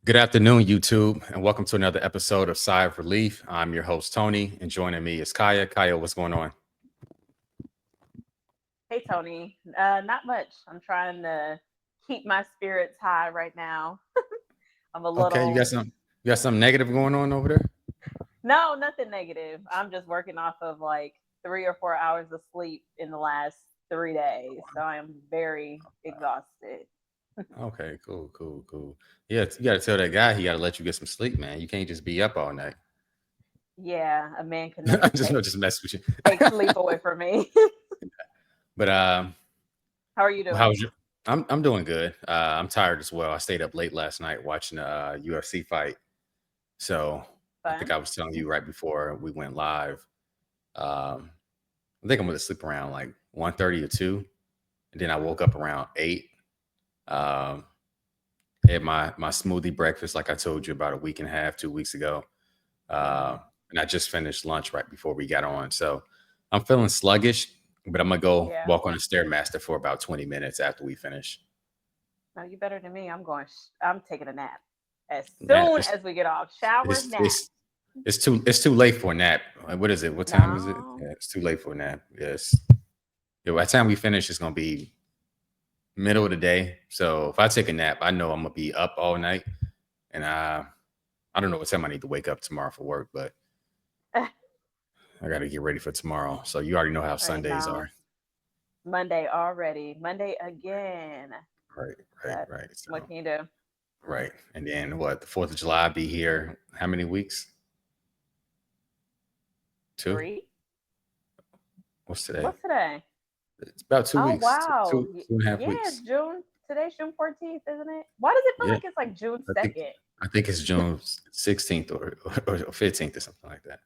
Good afternoon, YouTube, and welcome to another episode of Sigh of Relief. I'm your host, Tony, and joining me is Kaya. Kaya, what's going on? Hey Tony, not much. I'm trying to keep my spirits high right now. I'm a Okay, you got little, something negative going on over there? no, nothing negative. I'm just working off of like 3 or 4 hours of sleep in the last 3 days. So I am very exhausted. Okay, cool. Yeah, you got to tell that guy he got to let you get some sleep, man. You can't just be up all night. Yeah, a man can I never just mess with you. take sleep away from me. But How are you how doing? was your? I'm doing good. I'm tired as well. I stayed up late last night watching a UFC fight. So I think Fun. I was telling you right before we went live. Um, I think I'm going to sleep around like 1:30 or 2. And then I woke up around 8. Um, had my smoothie breakfast, like I told you about a week and a half, 2 weeks ago. Hmm. Uh, and I just finished lunch right before we got on. So I'm feeling sluggish, but I'm gonna go Yeah. walk on a stairmaster for about 20 minutes after we finish. No, you better than me. I'm taking a nap as Nap. soon It's as we get off. Shower it's nap. it's it's too late for a nap. What is it? What time is it? No. Yeah, it's too late for a nap. Yes. Yeah, by the time we finish, it's gonna be middle of the day. So if I take a nap, I know I'm gonna be up all night, and I don't know what time I need to wake up tomorrow for work, but I got to get ready for tomorrow. So you already know how I Sundays are. know. Monday already. Monday again. Right, right, But right. So what can you do? right, and then what? The Fourth of July be here. How many weeks? 2. 3? What's today? What's today? It's about two Oh weeks. Two, wow. two, two and a half Yeah, it's weeks. June. Today's June 14th, isn't it? Why does it feel Yeah, like it's like June I think 2nd? I think it's June 16th or 15th or something like that.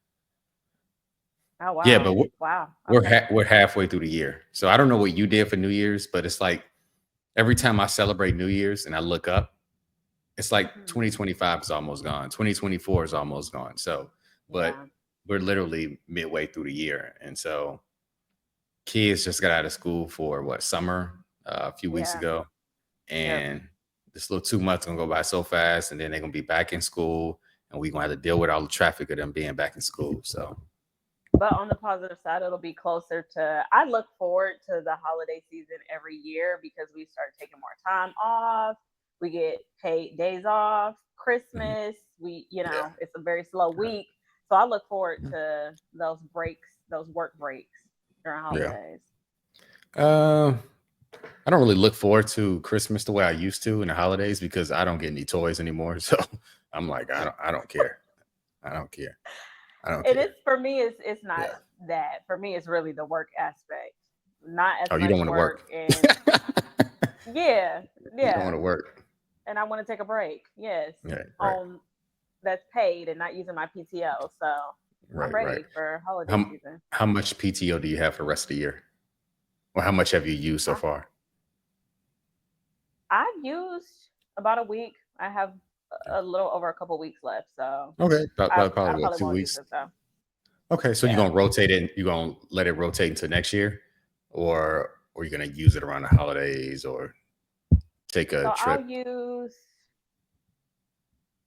Oh Yeah, but wow. Wow. we're Okay. we're halfway through the year. So I don't know what you did for New Year's, but it's like every time I celebrate New Year's and I look up, it's like Hmm. 2025 is almost gone. 2024 is almost gone. So, but Yeah. we're literally midway through the year. And so kids just got out of school for what, summer, a few weeks Yeah. ago. Yep. And this little 2 months gonna go by so fast. And then they're gonna be back in school and we're gonna have to deal with all the traffic of them being back in school. So But on the positive side, it'll be closer to. I look forward to the holiday season every year because we start taking more time off. We get paid days off. mhm, Christmas, yeah. it's a very slow week. So I look forward to those breaks, those work breaks during Yeah. holidays. Um I don't really look forward to Christmas the way I used to in the holidays because I don't get any toys anymore. So I'm like, I don't care. I don't care. I don't And care. it's for me, it's not Yeah. that. For me, it's really the work aspect. Not as Oh, you don't much want to work, work. and yeah, You don't want yeah. to work. And I want to take a break. Yes, Right, right, on that's paid and not using my PTO. So I'm right. ready for holiday How season. how much PTO do you have for the rest of the year? Or how much have you used so I, far? I've used about a week. I have a little over a couple weeks left. So Okay, I probably what, probably two won't use weeks? it though. Okay, so you're Yeah. gonna rotate it. You're gonna let it rotate into next year, or you're gonna use it around the holidays, or take a So trip.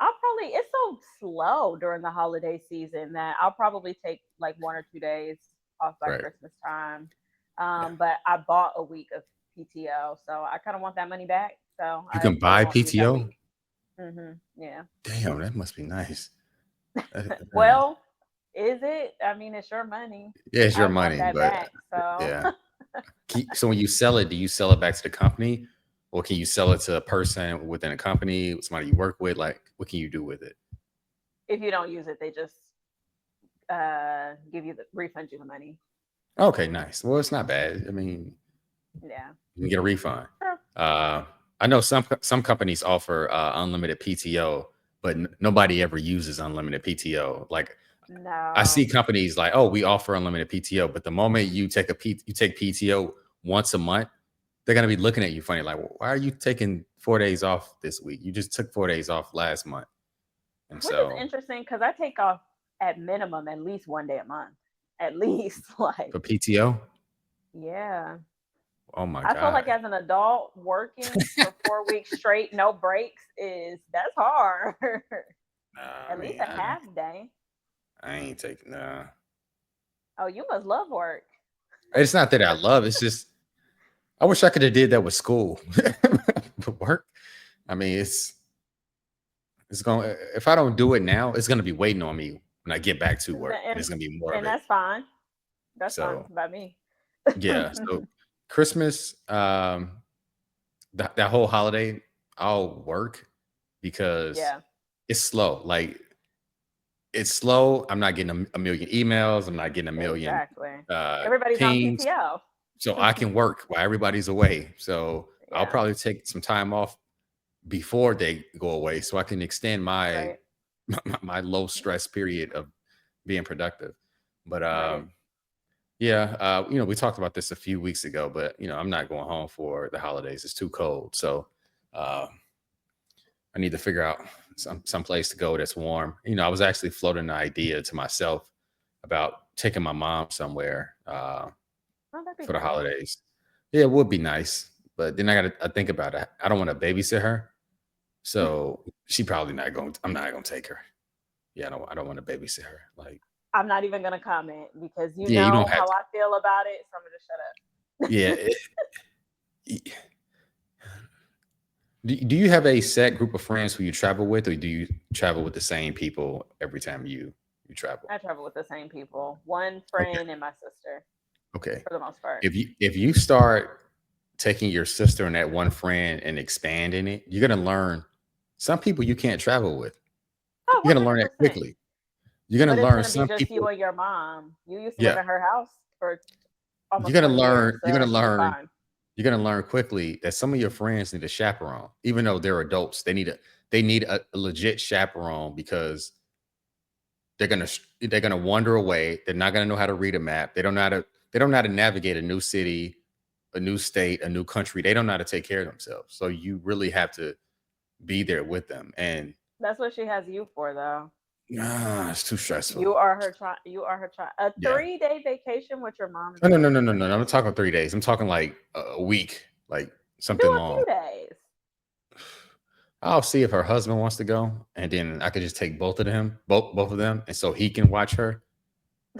I'll probably, it's so slow during the holiday season that I'll probably take like 1 or 2 days off by Right. Christmas time. Yeah. But I bought a week of PTO, so I kind of want that money back. So You I can probably buy won't use that PTO. week. Yeah. Damn, that must be nice. Dang. Well, is it? I mean, it's your money. Yeah, it's your I want money, that but back. So yeah. So when you sell it, do you sell it back to the company, or can you sell it to a person within a company, somebody you work with? Like, what can you do with it? if you don't use it, they just give you the refund you the money. Okay, nice. Well, it's not bad. I mean, Yeah. you can get a refund. Sure. Uh, I know some companies offer unlimited PTO, but nobody ever uses unlimited PTO. Like I see No. companies like, oh, we offer unlimited PTO, but the moment you take PTO once a month, they're gonna be looking at you funny, like, "Well, why are you taking 4 days off this week? You just took 4 days off last month." And Which is so interesting because I take off at minimum at least 1 day a month. At least, like, for PTO, yeah. Oh my I feel like God. as an adult working for 4 weeks straight, no breaks that's hard. Nah, I At least mean, a half day. I ain't taking. Oh, you must love work. It's not that I love. It's just I wish I could have did that with school. But work. I mean, it's going. If I don't do it now, it's gonna be waiting on me when I get back to work, and And it's gonna be more of and it. that's fine. That's fine So by me. yeah. So Christmas, that whole holiday, I'll work because Yeah, it's slow. Like it's slow. I'm not getting a million emails. I'm not getting a million exactly. Everybody's on pings. PTO. So I can work while everybody's away. So I'll Yeah, probably take some time off before they go away so I can extend my right, my low stress period of being productive. But right. yeah, we talked about this a few weeks ago, but I'm not going home for the holidays. It's too cold. So uh, I need to figure out some place to go that's warm. I was actually floating the idea to myself about taking my mom somewhere Oh, that'd be for the nice. holidays. Yeah, it would be nice, but then I think about it. I don't want to babysit her, so she probably not going. I'm not going to take her. Yeah, I don't want to babysit her. Like, I'm not even gonna comment because you yeah, you don't know have how to. I feel about it, so I'm gonna shut up. Yeah. Do you have a set group of friends who you travel with, or do you travel with the same people every time you travel? I travel with the same people. One Okay. friend and my sister Okay. for the most part. If you start taking your sister and that one friend and expanding it, you're gonna learn some people you can't travel with. Oh, You're gonna learn that 100%. quickly. You're But gonna it's learn gonna be some just you people. and your mom. You used to live Yeah, in her house for you're almost gonna 20 years, learn. You're so gonna you'll be learn. fine. You're gonna learn quickly that some of your friends need a chaperone, even though they're adults. They need a legit chaperone because they're gonna wander away. They're not gonna know how to read a map. They don't know how to navigate a new city, a new state, a new country. They don't know how to take care of themselves. So you really have to be there with them. And That's what she has you for, though. it's too stressful. You are her child. A Yeah. 3-day vacation with your mom is No, no, no, perfect no, no, for no. I'm me. not talking 3 days. I'm talking like a week, like Do something a long. few days. I'll see if her husband wants to go, and then I could just take both of them, and so he can watch her,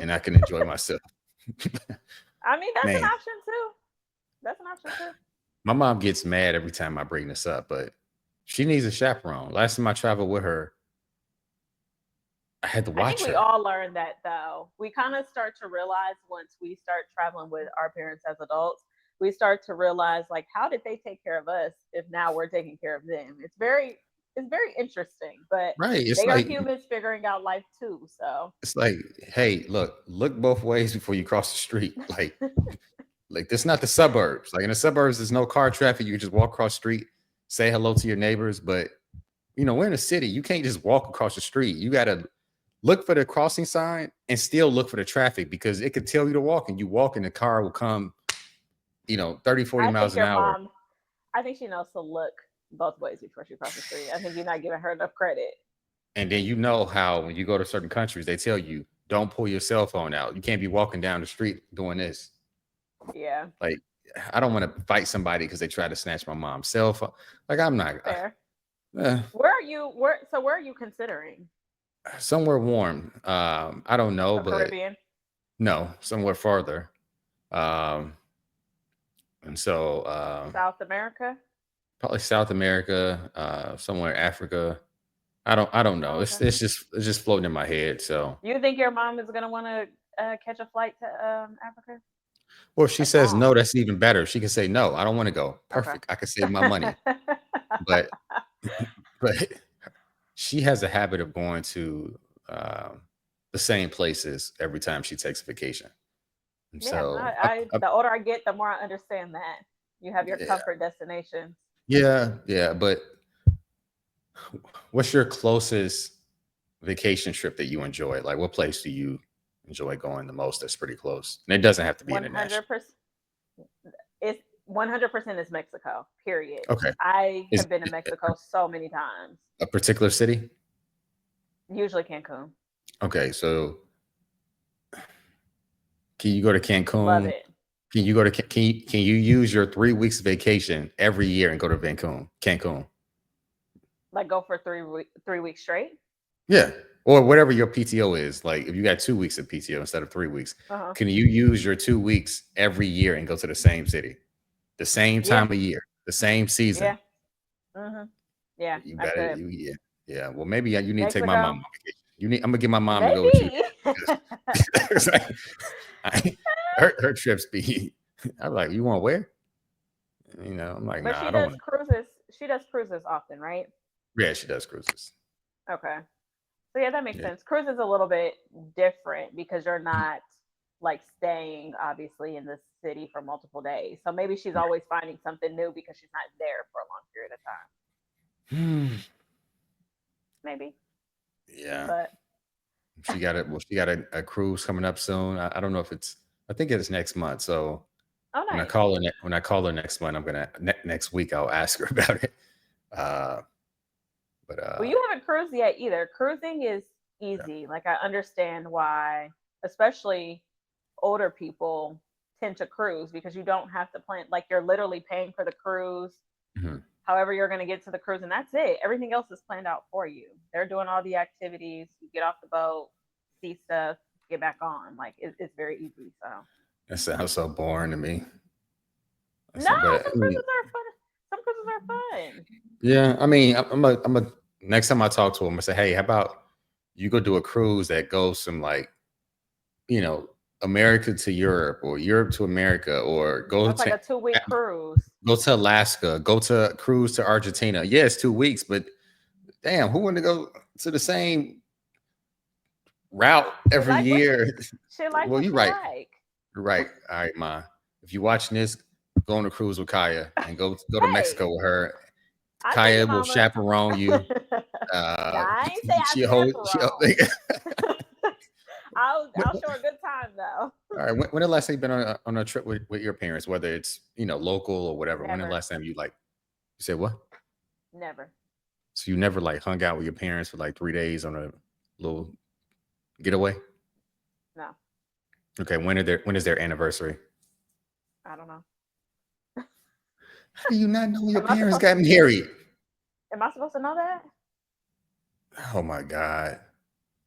and I can enjoy myself. I mean, that's an Man, option too. That's an option too. my mom gets mad every time I bring this up, but she needs a chaperone. Last time I traveled with her, I had to I think watch we her. all learn that though. We kind of start to realize once we start traveling with our parents as adults, we start to realize like how did they take care of us if now we're taking care of them? It's very interesting, but Right? It's they are like humans figuring out life too. So it's like, hey, look both ways before you cross the street. Like this not the suburbs. Like in the suburbs, there's no car traffic. You can just walk across the street, say hello to your neighbors. But we're in a city. You can't just walk across the street. You gotta look for the crossing sign and still look for the traffic because it could tell you to walk, and you walk and the car will come, 30, 40 I miles think an your hour. mom, I think she knows to look both ways before she crosses the street. I think you're not giving her enough credit. And then how when you go to certain countries, they tell you don't pull your cell phone out. You can't be walking down the street doing this. Yeah, Like, I don't want to fight somebody because they try to snatch my mom's cell phone. Like, I'm not fair. eh, Where are you considering? somewhere warm. I don't know, The but Caribbean? no, somewhere farther. Um, and so South America? probably South America, somewhere Africa. I don't know. Oh, It's okay. it's just it's just floating in my head. So, You think your mom is gonna want to catch a flight to Africa? well, if she That's says no, long. that's even better. She can say no. I don't want to go. Okay. Perfect. I can save my money. But but she has a habit of going to the same places every time she takes a vacation. And Yeah, so, the older I get, the more I understand that. You have your yeah, comfort destinations. yeah, yeah. But what's your closest vacation trip that you enjoy? Like, what place do you enjoy going the most? That's pretty close, and it doesn't have to be international. 100%. It's 100% is Mexico. Period. Okay, I is have been to Mexico so many times. a particular city? Usually Cancun. Okay, so can you go to Love Cancun it. Can you go to can you use your 3 weeks vacation every year and go to Cancun? Like go for 3 weeks straight. Yeah, or whatever your PTO is. Like if you got 2 weeks of PTO instead of 3 weeks, Uh huh. can you use your 2 weeks every year and go to the same city, the same Yeah. time of year, the same season? Yeah. Mhm. Yeah. You I got it. could. Yeah, yeah. Well, maybe you need to take my mom Mexico. on vacation. You need. I'm gonna get my mom to go with you Maybe. because her trips be. I'm like, you want where? I'm like, But nah, I she don't does want to. cruises. She does cruises often, right? Yeah, she does cruises. Okay. So yeah, that makes Yeah. sense. Cruise is a little bit different because you're not like staying obviously in the city for multiple days. So maybe she's always finding something new because she's not there for a long period of time. Maybe. Yeah. But She got it. Well, she got a cruise coming up soon. I don't know if it's. I think it's next month. So oh when I nice. call her when I call her next month, I'm gonna next week I'll ask her about it. Uh, but Well, you haven't cruised yet either. Cruising is yeah. easy. Like I understand why, especially older people tend to cruise because you don't have to plan. Like you're literally paying for the cruise, Mhm. however you're going to get to the cruise, and that's it. Everything else is planned out for you. They're doing all the activities. You get off the boat, see stuff, get back on. Like it's very easy. So That sounds so boring to me. I no, said, but some cruises are fun. Some cruises are fun. yeah, I mean, I'm a next time I talk to him, I say, hey, how about you go do a cruise that goes from like, you know, America to Europe or Europe to America or That's like a 2 week cruise. go to Alaska, go to cruise to Argentina. Yeah, it's 2 weeks, but damn, who want to go to the same route She every like what year? she like Well, what you're she right. like. You're right. All right, Ma. If you're watching this, go on a cruise with Kaya and go to Mexico Hey, with her. I take Kaya your will mama. chaperone you. Nah, Uh, I ain't say she I hold. She hold chaperone. when, I'll show her a good time though. all right. When the last time you been on a trip with your parents, whether it's local or whatever? When the Never, last time you said what? never. So you never like hung out with your parents for like 3 days on a little getaway? No, Okay. When is their anniversary? I don't know. How do you not know when your Am I parents supposed? got married? Am I supposed to know that? Oh my God.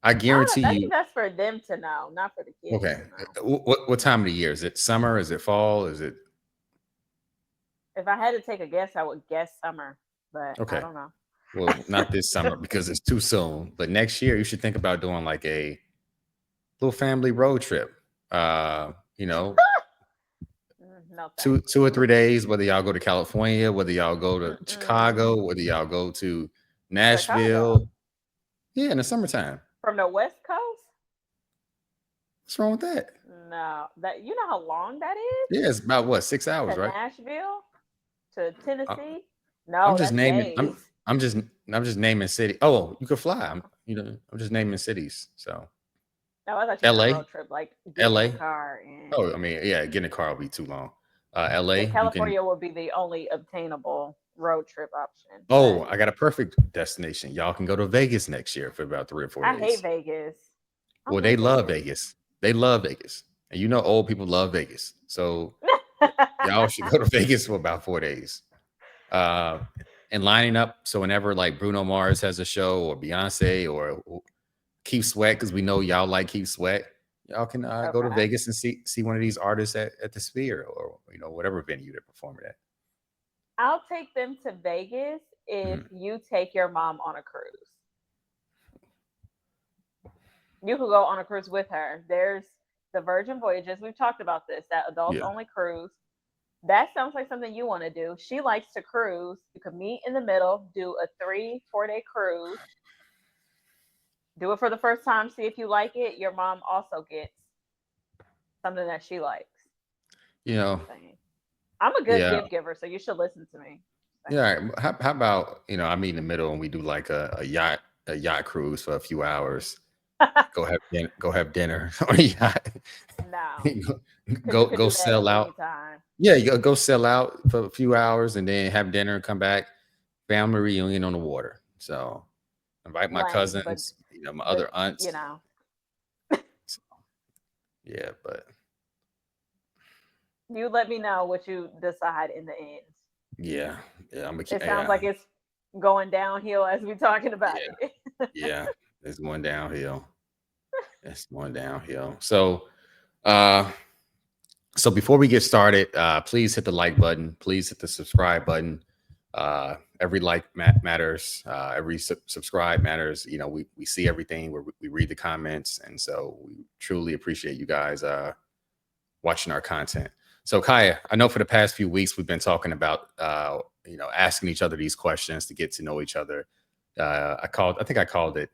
I I don't guarantee know. I think you. that's for them to know, not for the kids Okay. to know. What time of the year? Is it summer? Is it fall? Is it If I had to take a guess, I would guess summer, but I okay? don't know. Well, not this summer because it's too soon. But next year, you should think about doing like a little family road trip. Uh, you know, No two thanks. 2 or 3 days. Whether y'all go to California, whether y'all go to Mm-mm. Chicago, whether y'all go to Chicago Nashville. Yeah, in the summertime. from the West Coast. What's wrong with that? No, that you know how long that is Yeah, it's about what 6 hours, to right? Nashville to I- Tennessee. I'm No, just that's naming. days. I'm just naming city. Oh, you could fly. No, I'm just naming cities. So no, I thought you meant a L.A. road trip, like getting in the L.A. car and Oh, I mean, yeah, getting a car will be too long. yeah. L.A. You can. California would be the only obtainable road trip option, Oh, but I got a perfect destination. Y'all can go to Vegas next year for about 3 or 4 I hate days. Vegas. I Well, they hate love Vegas. Vegas. They love Vegas, and old people love Vegas. So y'all should go to Vegas for about 4 days. Uh, and lining up so whenever like Bruno Mars has a show or Beyonce or Keith Sweat, because we know y'all like Keith Sweat, y'all can go to Okay, Vegas and see one of these artists at the Sphere or whatever venue they're performing at. I'll take them to Vegas if Mhm. you take your mom on a cruise. You could go on a cruise with her. There's the Virgin Voyages. We've talked about this, that adults Yeah. only cruise. That sounds like something you want to do. She likes to cruise. You could meet in the middle, do a 3, 4 day cruise, do it for the first time, see if you like it. Your mom also gets something that she likes. You know, Saying. I'm a good yeah. gift giver, so you should listen to me. Yeah. Saying. All right. How about, I meet in the middle and we do like a yacht cruise for a few hours. Go have dinner on a yacht. No, because you go could go do that sell out. anytime. Yeah, you go sell out for a few hours and then have dinner and come back. Family reunion on the water. So invite my Lame, cousins, my but other you aunts. know, So, yeah, but You let me know what you decide in the end. Yeah, yeah, I'm a It sounds yeah, like it's going downhill as we're talking about yeah, it. yeah. It's going downhill. It's going downhill. Uh, so before we get started, please hit the like button. Please hit the subscribe button. Every like matters. Every subscribe matters. You know, we see everything. We read the comments, and so we truly appreciate you guys watching our content. So Kaya, I know for the past few weeks we've been talking about asking each other these questions to get to know each other. I think I called it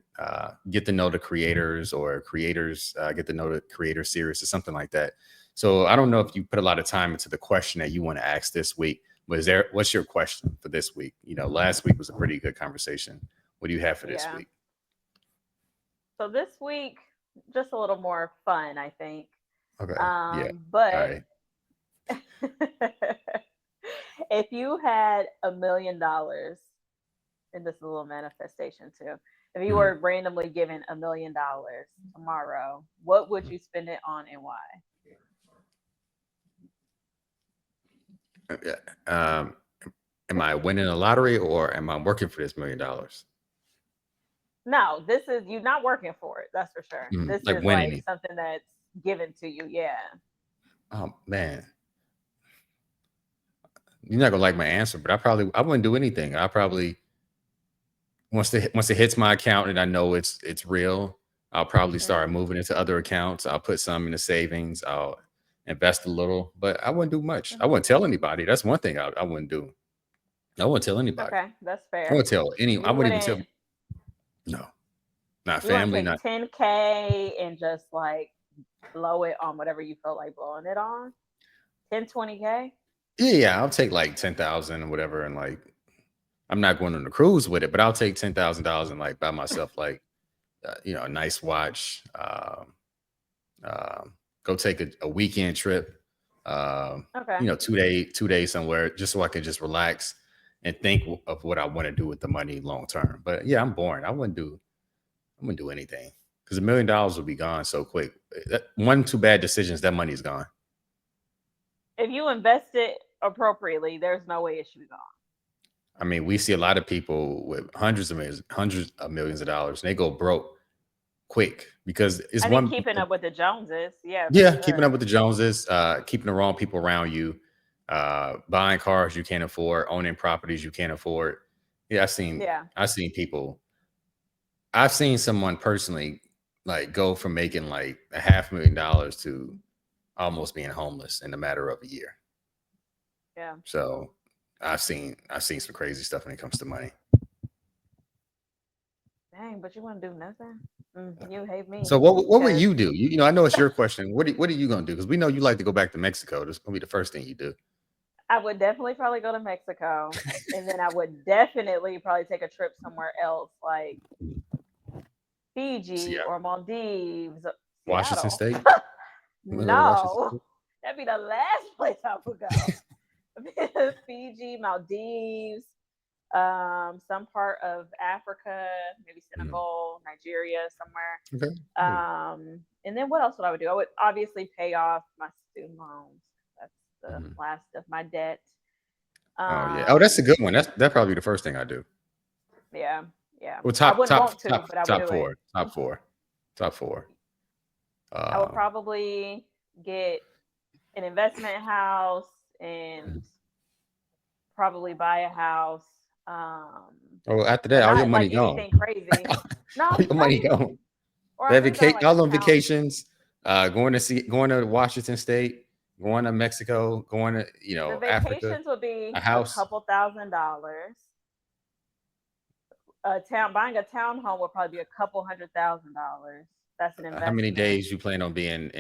get to know the creators, or creators get to know the creator series, or something like that. So I don't know if you put a lot of time into the question that you want to ask this week, but what's your question for this week? You know, last week was a pretty good conversation. What do you have for this Yeah. week? So this week, just a little more fun, I think. Okay. Yeah. All But right. if you had $1 million, and this is a little manifestation too, if you Mhm. were randomly given $1 million tomorrow, what would you spend it on and why? Yeah. Am I winning a lottery, or am I working for this $1 million? No, this is you not working for it. That's for sure. This Like is winning like it. something that's given to you. Yeah. Oh man, you're not gonna like my answer, but I wouldn't do anything. I probably once it hits my account and I know it's real, I'll probably start Mm, moving into other accounts. I'll put some into savings. I'll invest a little, but I wouldn't do much. I mhm. wouldn't tell anybody. That's one thing I wouldn't do. I wouldn't tell anybody. Okay, that's I fair. wouldn't tell any. I You wouldn't even tell. wouldn't No, not you wouldn't family. take Not 10K and just like blow it on whatever you felt like blowing it on. 10, 20K? yeah, yeah. I'll take like 10,000 or whatever, and like I'm not going on a cruise with it, but I'll take $10,000 and like buy myself like a nice watch. Go take a weekend trip. Okay. 2 days somewhere, just so I can just relax and think of what I want to do with the money long term. But yeah, I'm boring. I wouldn't do anything because $1 million will be gone so quick. One, two bad decisions, that money's gone. If you invest it appropriately, there's no way it should be gone. I mean, we see a lot of people with hundreds of millions of dollars, and they go broke quick because it's I think one. keeping up with the Joneses, yeah, for Yeah, keeping up sure. with the Joneses, keeping the wrong people around you, buying cars you can't afford, owning properties you can't afford. Yeah, Yeah. I've seen people. I've seen someone personally like go from making like $500,000 to almost being homeless in a matter of a year. Yeah. So I've seen some crazy stuff when it comes to money. Dang, but you wouldn't do nothing? You hate So me what would because you do? I know it's your question. What are you gonna do? Because we know you like to go back to Mexico. That's gonna be the first thing you do. I would definitely probably go to Mexico, and then I would definitely probably take a trip somewhere else, like Fiji Yeah, or Maldives, Washington Seattle. State. You wanna go to Washington No, State? that'd be the last place I would go. Fiji, Maldives, some part of Africa, maybe Mhm. Senegal, Nigeria, somewhere. Okay. Cool. And then what else would I would do? I would obviously pay off my student loans. That's the Mhm. last of my debt. Oh yeah. Oh, that's a Um, good one. That probably the first thing I do. yeah, yeah. Well, I wouldn't want to, but I would top do it. four, top four, top four. I would Uh, probably get an investment house and mhm. probably buy a house. Oh, after that, But all your not money like gone. anything crazy. All No, your not money even, gone. or I'll That just buy like all a them town. vacations, going to Washington State, going to Mexico, going to The Africa, vacations would a be a house. couple $1,000s. A town buying a townhome would probably be a couple $100,000. That's an How many investment. days you plan on being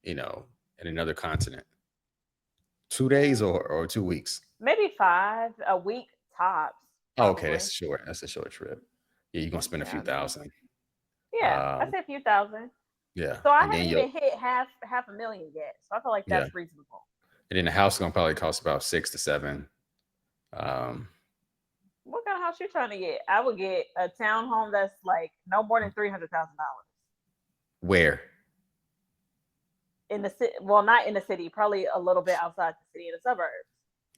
you know, in another continent? 2 days Mm, or 2 weeks? maybe 5 a week tops, Oh, okay, probably. That's a short trip. Yeah, you're gonna spend a few Yeah, thousand. yeah. I Um, say a few thousand. yeah, So I and haven't then you even hit half a million yet. So I feel like yeah, that's reasonable. and then the house is gonna probably cost about 6 to 7. Um, What kind of house you trying to get? I would get a townhome that's like no more than $300,000. where? in the city. Well, not in the city, probably a little bit outside the city in the suburbs.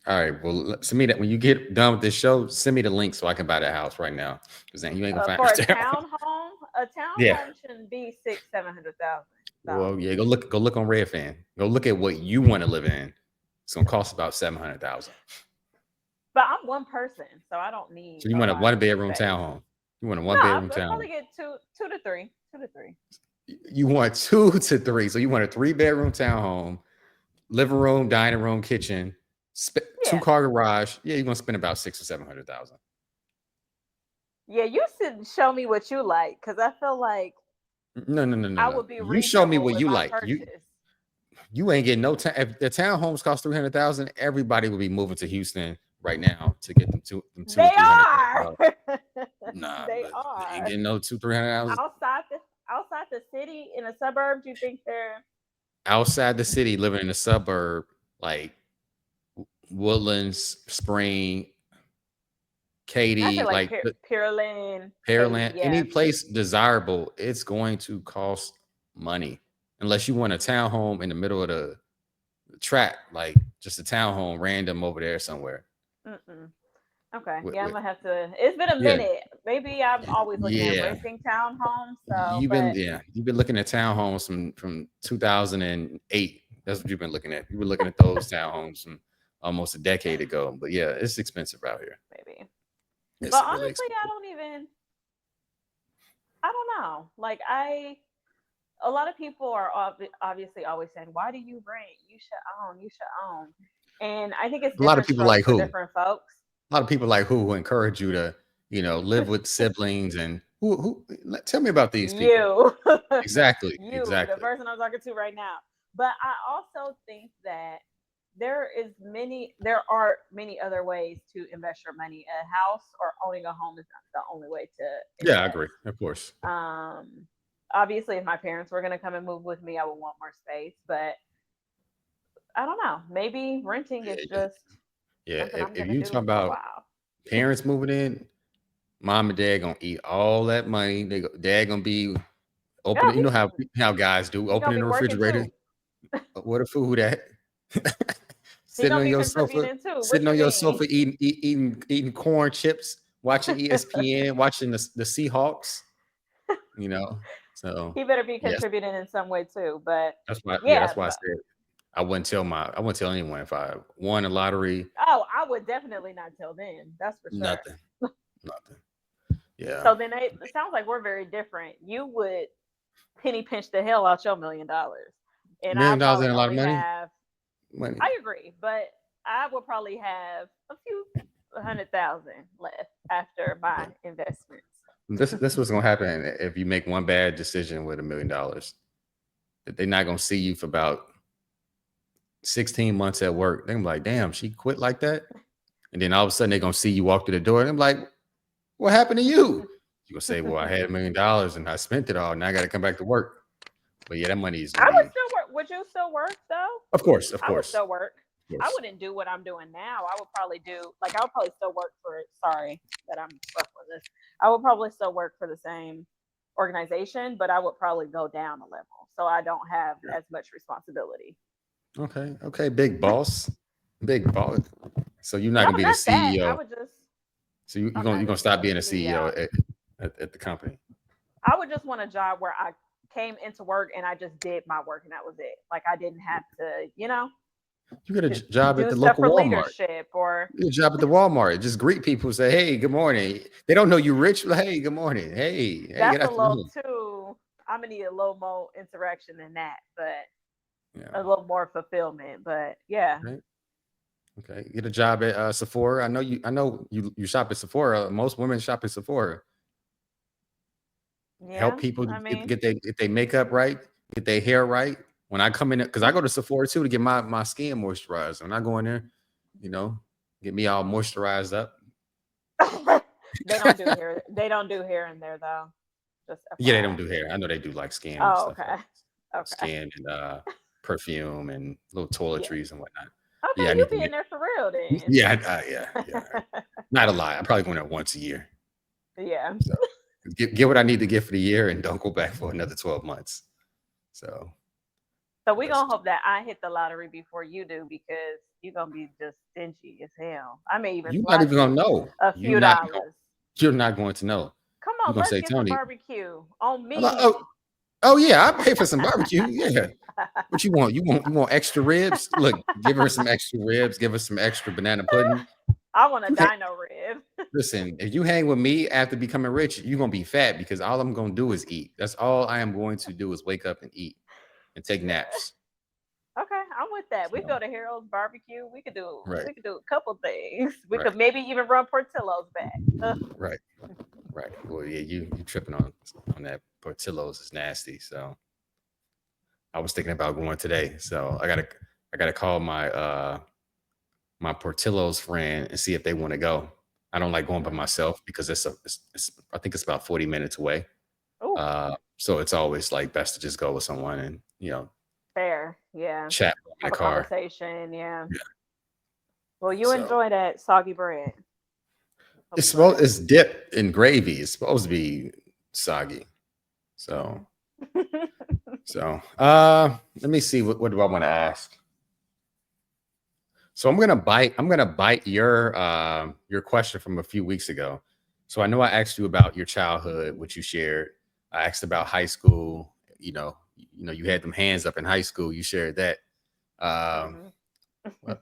All right. Well, send me that when you get done with this show. Send me the link so I can buy that house right now. Because then you ain't gonna find For a a town. Yeah. townhome shouldn't be 600,000-700,000 Well, dollars. yeah. Go look on Redfin. Go look at what you want to live in. It's gonna cost about 700,000. But I'm one person, so I don't need So you a want a lot one of bedroom space. townhome. You want a No, one bedroom I'll townhome. probably get two to three, 2 to 3. You want 2 to 3. So you want a 3 bedroom townhome, living room, dining room, kitchen, two Yeah, car garage. Yeah, you're gonna spend about 6 or 700,000. yeah. You should show me what you like, because I feel like No, no, no, no, I no. would be You show me reasonable what with you my like. purchase. You ain't getting no time. If the townhomes cost 300,000, everybody will be moving to Houston right now to get them two They or 300,000. are. Nah, They but they ain't are getting no 200-300,000 outside the city in the suburbs. You think they're outside the city, living in the suburb, like Woodlands, Spring, I say Katy, like like Pearland, Katy? Pearland, Yeah. any place desirable, it's going to cost money. Unless you want a townhome in the middle of the track, like just a townhome random over there somewhere. Mm-mm. Okay. With, Yeah, I'm with, gonna have to. It's been a yeah, minute. Maybe I'm always looking at yeah. renting townhomes. So, but You've been looking at townhomes from 2008. That's what you've been looking at. You were looking at those townhomes from almost a decade ago. But yeah, it's expensive out here. maybe. It's But really honestly, expensive. I don't know. Like a lot of people are obviously always saying, "Why do you rent? You should own. You should own." And I think it's A lot of different people strokes like for who? different folks. A lot of people like who encourage you to, live with siblings and tell me about these people. You, Exactly. you, the Exactly. person I'm talking to right now. But I also think that there are many other ways to invest your money. A house or owning a home is not the only way to Yeah, I agree. invest. Of course. Obviously, if my parents were going to come and move with me, I would want more space. But I don't know. Maybe renting is Yeah. just Yeah. something I'm If going to you do talk for a about while. parents moving in, mom and dad gonna eat all that money. Dad gonna be Yeah, opening. You know how guys do, he gonna opening be the working refrigerator. too. What a food at? He Sitting gonna on be your sofa, contributing too. What you mean? eating corn chips, watching ESPN, watching the Seahawks. You know, so He better be yes, contributing in some way too. But that's why. Yeah, yeah, that's why I but said I wouldn't tell anyone if I won a lottery. oh, I would definitely not tell them. That's for sure. Nothing, nothing. Yeah, So then it sounds like we're very different. You would penny pinch the hell out your $1 million, and I $1 million probably ain't a lot of only money. have. Money. I agree, but I would probably have a few 100,000 left after my investments. This what's gonna happen if you make one bad decision with $1 million. They're not gonna see you for about 16 months at work. They're gonna be like, damn, she quit like that. And then all of a sudden they're gonna see you walk through the door and I'm like, what happened to you? You gonna say, well, I had $1 million and I spent it all. Now I gotta come back to work. But yeah, that money is gonna I would be, still work. Would you still work though? of course, of I would course, still work. of I course. wouldn't do what I'm doing now. I would probably I would probably still work for. Sorry that I'm rough with this. I would probably still work for the same organization, but I would probably go down a level so I don't have Yeah. as much responsibility. Okay, okay, big boss. Big boss. So you're not No, gonna be the not that. I CEO. would just. So you're I'm gonna not you're gonna gonna be stop the being a CEO CEO. at the company. I would just want a job where I came into work and I just did my work and that was it. Like I didn't have to, You get a job at do the stuff local for Walmart. leadership or You get a job at the Walmart. Just greet people. Say, hey, good morning. They don't know you rich. Like, hey, good morning. Hey, good that's a little afternoon. too. I'm gonna need a little more interaction than that, but a Yeah. little more fulfillment. But yeah, Right. Okay. Get a job at Sephora. I know you shop at Sephora. Most women shop at Sephora. Help yeah. people I mean, get their makeup right, get their hair right. When I come in, because I go to Sephora too to get my skin moisturized. When I go in there, you know, get me all moisturized up. they don't do hair. They don't do hair in there though. Just Yeah, they don't FYI. do hair. I know they do like skin and Oh, stuff like okay. Okay. skin and perfume and little Yeah. toiletries and whatnot. Okay, Yeah, I you need to be in make. there for real then. Yeah, yeah. Not a lot. I probably go in there once a year. Yeah. So get what I need to get for the year and don't go back for another 12 months. So So we're That's gonna hope that I hit the lottery before you do because you're gonna be just stingy as hell. I may even you're not slide even gonna you know. a few dollars. You're not going to know. Come You're on, gonna let's say, get some Tony, barbecue on I'm like, oh, me. oh yeah, I pay for some barbecue. Yeah. What you want? You want extra ribs? Look, give her some extra ribs, give her some extra banana pudding. I want a You hang, dino rib. listen, if you hang with me after becoming rich, you're gonna be fat because all I'm gonna do is eat. That's all I am going to do is wake up and eat and take naps. Okay, I'm with that. We go So, to Harold's barbecue. We could do right, a couple things. We right, could maybe even run Portillo's back. right, right. Well, yeah, you tripping on that Portillo's is nasty. So I was thinking about going today. So I gotta call my Portillo's friend and see if they want to go. I don't like going by Mm. myself because it's I think it's about 40 minutes away. Oh, So it's always like best to just go with someone and fair. Yeah. chat in Have the a car. conversation. Yeah. Yeah. Well, you So enjoy that soggy bread. Hope it's you love supposed it. it's dipped in gravy. It's supposed to be soggy. So Mm. let me see what do I want to ask. So I'm gonna bite your question from a few weeks ago. So I know I asked you about your childhood, which you shared. I asked about high school. You had them hands up in high school. You shared that. Um, Mhm.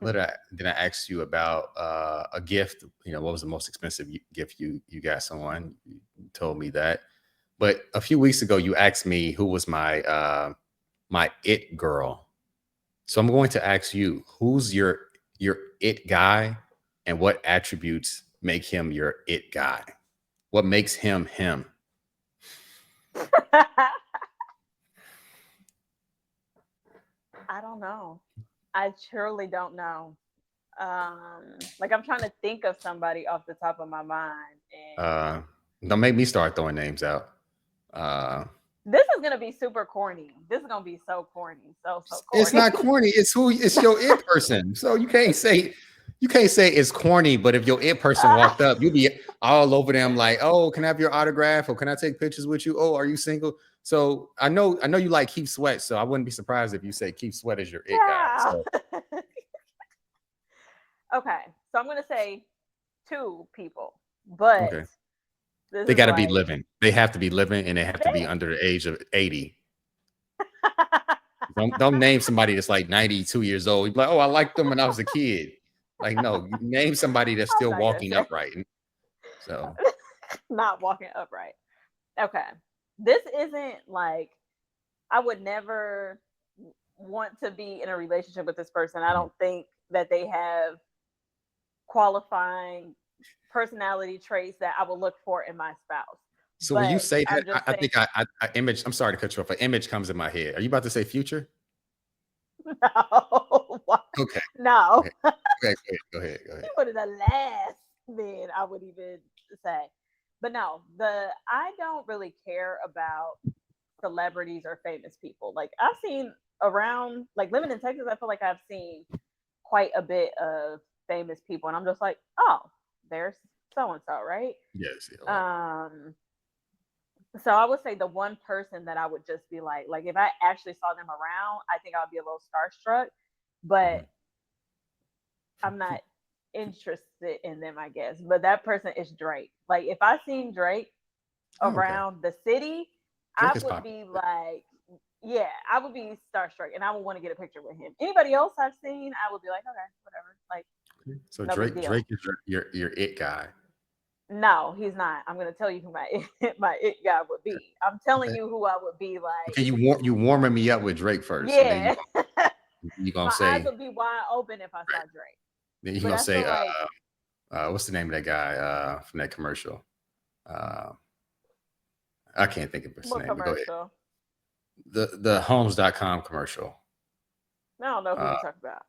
then I asked you about a gift. What was the most expensive gift you got someone? You told me that. But a few weeks ago, you asked me who was my it girl. So I'm going to ask you, who's your it guy, and what attributes make him your it guy? What makes him him? I don't know. I truly don't know. Like I'm trying to think of somebody off the top of my mind, and Uh, don't make me start throwing names out. Uh, this is gonna be super corny. This is gonna be so corny, so it's corny. not corny. It's your it person. So you can't say it's corny. But if your it person walked up, you'd be all over them like, oh, can I have your autograph or can I take pictures with you? Oh, are you single? So I know you like Keith Sweat. So I wouldn't be surprised if you say Keith Sweat is your it guy. Ciao. So Okay, so I'm gonna say two people, but okay. this They is got to be like living. They have to be living, and they have to be they. under the age of 80. Don't name somebody that's like 92 years old. You'd be like, oh, I liked them when I was a kid. Like, no, name somebody that's I'm still not gonna walking say upright. So, not walking upright. Okay, this isn't like I would never want to be in a relationship with this person. I don't think that they have qualifying personality traits that I would look for in my spouse. so when you But say that, I'm I, just I saying, think I image. I'm sorry to cut you off. An image comes in my head. Are you about to say future? no, Okay. no. Okay. Okay. Go ahead. Go ahead. He would have the last man I would even say. But no, the I don't really care about celebrities or famous people. Like I've seen around, like living in Texas, I feel like I've seen quite a bit of famous people, and I'm just like, oh, there's so and so, right? Yes. Yeah, right. Um, so I would say the one person that I would just be like if I actually saw them around, I think I would be a little starstruck, but Mhm. I'm not interested in them, I guess. But that person is Drake. Like if I seen Drake Oh, okay. around the city, Drake I is would popular. be like, yeah, I would be starstruck and I would want to get a picture with him. Anybody else I've seen, I would be like, okay, whatever. Like, So no big Drake deal. is your it guy. No, he's not. I'm gonna tell you who my my it guy would be. I'm telling Okay. you who I would be like. Okay. You warming me up with Drake first, and then Yeah. you gonna My eyes say would be wide open if I saw Drake. then you But gonna I say feel like what's the name of that guy from that commercial? Uh, I can't think of his what name, but go ahead. commercial? The Homes.com commercial. I don't know who Uh, you talk about.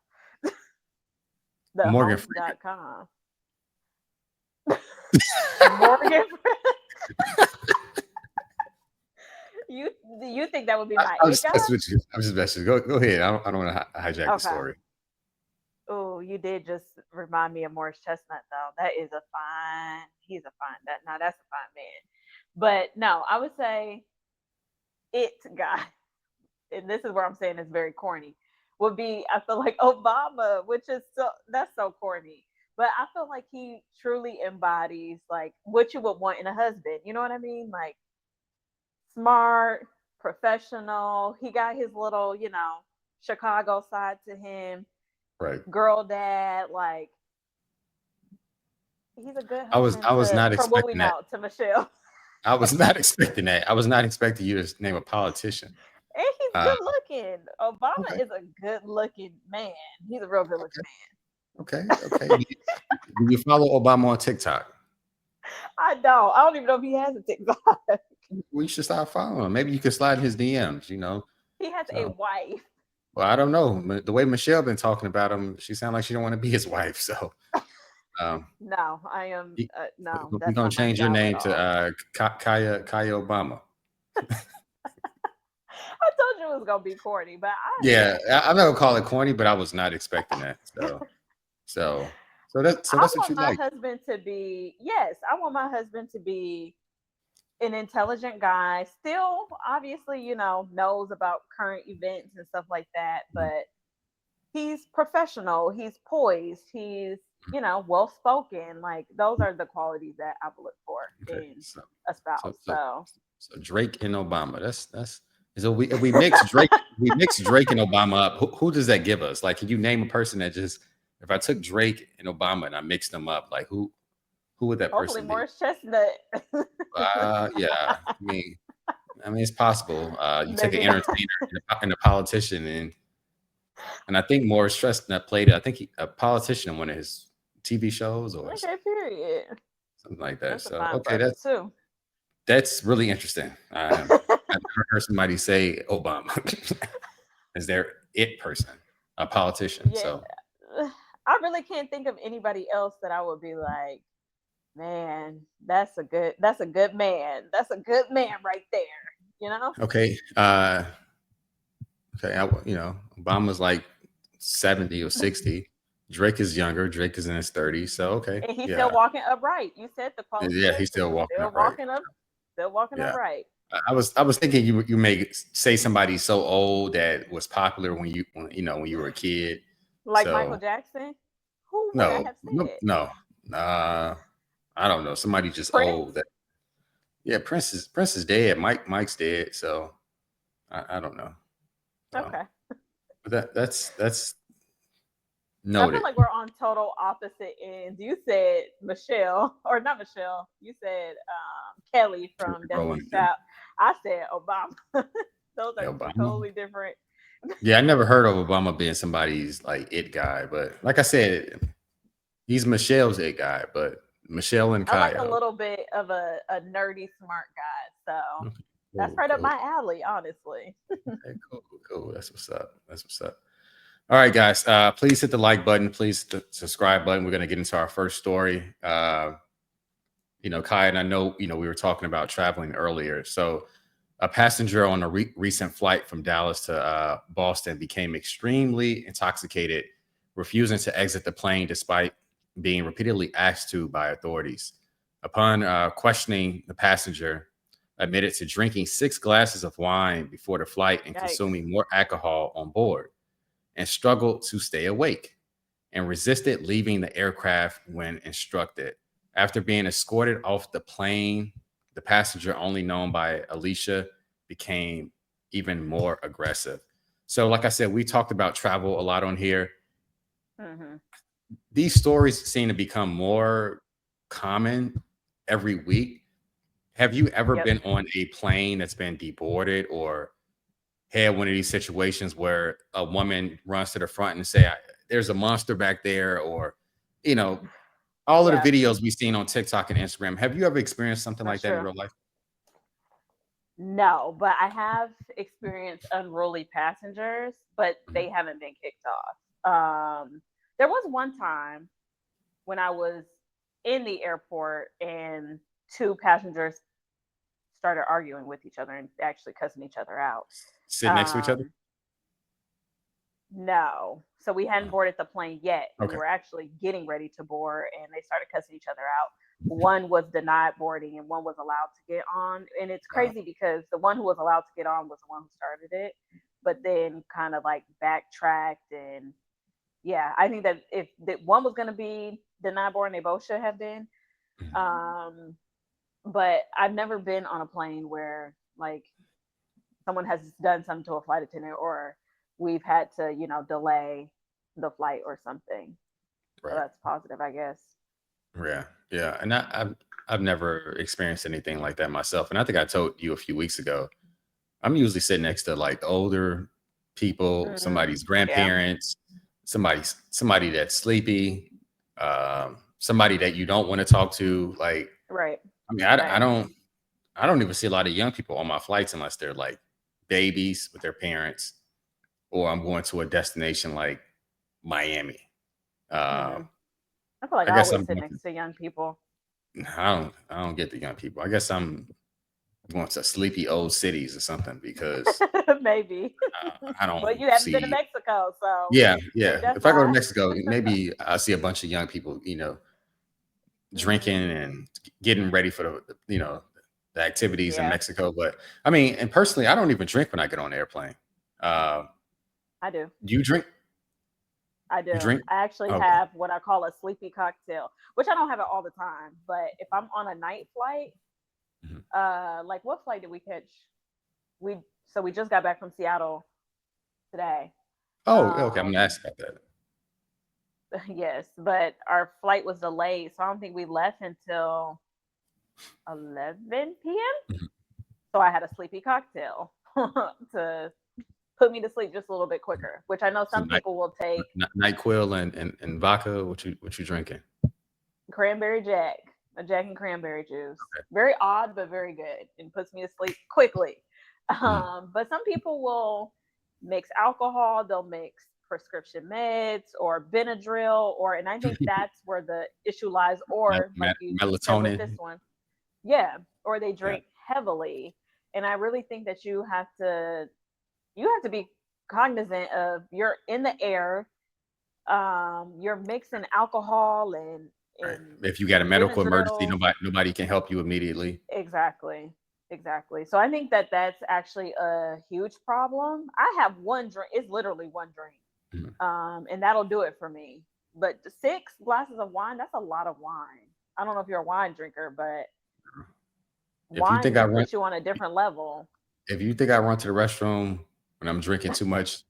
The Morgan Freeman. homes.com. Morgan. you you think that would be my I'm it just guy? messing with you. I'm just messing. Go ahead. I don't want to hijack the Okay. story. Oh, you did just remind me of Morris Chestnut though. That is a fine. He's a fine. That now that's a fine man. But no, I would say it guy. and this is where I'm saying it's very corny, would be I feel like Obama, which is that's so corny. But I feel like he truly embodies like what you would want in a husband. You know what I mean? Like smart, professional. He got his little, Chicago side to him. Right. Girl dad, like he's a good I husband was to not from what we expecting that. know to Michelle. I was not expecting that. I was not expecting you to name a politician. And he's Uh, good looking. Obama okay, is a good looking man. He's a real good looking okay, man. okay. Do you follow Obama on TikTok? I don't. I don't even know if he has a TikTok. We should start following him. Maybe you could slide in his DMs. He has a So, wife. well, I don't know. The way Michelle been talking about him, she sounds like she don't want to be his wife. So, um, No, I am. he- No, we're that's gonna not my change your style at name to all. Kaya Obama. I told you it was gonna be corny, but Yeah, I'm not gonna call it corny, but I was not expecting that. So, I that's what want you my like. husband to be. Yes, I want my husband to be an intelligent guy. Still, obviously, knows about current events and stuff like that, Mhm. but he's professional, he's poised, he's well spoken. Like those are the qualities that I would look for Okay, in so a so spouse. so So so Drake and Obama. That's so if we mix Drake and Obama up. Who does that give us? Like, can you name a person that just if I took Drake and Obama and I mixed them up, like who would that hopefully person be? Morris Chestnut. Yeah. I mean, it's possible. You take an Maybe not. entertainer and a politician, and I think Morris Chestnut played. I think a politician in one of his TV shows or Okay, period. something like that. That's a So fine okay, brother that's too. That's really interesting. I've never heard somebody say Obama as their it person, a politician. Yeah. So I really can't think of anybody else that I would be like, man, that's a good man. That's a good man right there. You know? okay, okay. Obama's like 70 or 60. Drake is younger. Drake is in his 30s. So okay, And he's still yeah, walking upright. You said the yeah. He's still qualifications. walking Still upright. walking up, still walking Yeah, upright. I was thinking you may say somebody so old that was popular when you were a kid. Like Michael So Jackson. Who would I no, have no, said? no. Uh, I don't know. Somebody just Prince? old. Yeah, Prince is dead. Mike's dead. So I don't know. So Okay. but that's So I feel noted. like we're on total opposite ends. You said Michelle, or not Michelle. You said Kelly from Rolling Destiny's again. Child. I said Obama. Those Yeah, are two Obama. totally different. Yeah, I never heard of Obama being somebody's like it guy, but like I said, he's Michelle's it guy. But Michelle and I like a Kyle. little bit of a nerdy, smart guy. So Okay, that's cool, right up cool. my alley, honestly. Okay, cool. That's what's up. That's what's up. All right, guys. Please hit the like button. Please hit the subscribe button. We're gonna get into our first story. Kai, and I know, we were talking about traveling earlier. So, a passenger on a recent flight from Dallas to Boston became extremely intoxicated, refusing to exit the plane despite being repeatedly asked to by authorities. Upon questioning, the passenger admitted to drinking 6 glasses of wine before the flight and Yikes. consuming more alcohol on board, and struggled to stay awake and resisted leaving the aircraft when instructed. After being escorted off the plane, the passenger, only known by Alicia, became even more aggressive. So, like I said, we talked about travel a lot on here. Hmm. These stories seem to become more common every week. Have you ever Yep. been on a plane that's been deboarded or had one of these situations where a woman runs to the front and say, "There's a monster back there," or you know, all of Yeah, the videos we've seen on TikTok and Instagram. Have you ever experienced something for like that in sure. real life? No, but I have experienced unruly passengers, but Mhm. they haven't been kicked off. There was one time when I was in the airport and two passengers started arguing with each other and actually cussing each other out. Sit next to each other. Um, no, so we hadn't Uh, boarded the plane yet. We okay. were actually getting ready to board, and they started cussing each other out. One was denied boarding, and one was allowed to get on. And it's Wow. crazy because the one who was allowed to get on was the one who started it. but then kind of like backtracked. And yeah, I think that if that one was going to be denied boarding, they both should have been. Mhm. Um, but I've never been on a plane where like someone has done something to a flight attendant, or we've had to, delay the flight or something. So Right. that's positive, I guess. Yeah. Yeah. And I've never experienced anything like that myself. And I think I told you a few weeks ago, I'm usually sitting next to like older people, Mm, somebody's yeah, grandparents, somebody that's sleepy, somebody that you don't want to talk to. Like, right, I mean, I same. don't even see a lot of young people on my flights unless they're like babies with their parents, or I'm going to a destination like Miami. Uh, Hmm. I feel like I I guess always I'm sit going next to young people. I don't get the young people. I guess I'm going to sleepy old cities or something because Maybe. I But don't you haven't been to see. Mexico, so Yeah, maybe yeah. that's If I go to why. Mexico, maybe I see a bunch of young people, Hmm. drinking and getting ready for the activities in Yeah, Mexico. But I mean, and personally, I don't even drink when I get on the airplane. Uh, I do. do you drink? I You do. drink? I actually Okay. have what I call a sleepy cocktail, which I don't have it all the time. But if I'm on a night flight, Mhm. like what flight did we catch? We so we just got back from Seattle today. Oh, okay. I'm gonna Um, ask about that. yes, but our flight was delayed, so I don't think we left until 11 p.m. Mhm. So I had a sleepy cocktail to put me to sleep just a little bit quicker, which I know So some people will take Nyquil and vodka. What you drinking? cranberry jack, a Jack and cranberry juice. Okay. Very odd, but very good, and puts me to sleep quickly. Mhm. But some people will mix alcohol, they'll mix prescription meds or Benadryl, and I think that's where the issue lies. Or like you said with this Melatonin. one, yeah, or they Yeah. drink heavily, and I really think that you have to be cognizant of you're in the air, you're mixing alcohol and Right. and If you got a medical emergency, Benadryl. nobody can help you immediately. Exactly. Exactly. So I think that that's actually a huge problem. I have one drink. It's literally one drink. Mhm. And that'll do it for me. But 6 glasses of wine, that's a lot of wine. I don't know if you're a wine drinker, but If you wine think I just run puts you on a different level. if you think I run to the restroom when I'm drinking too much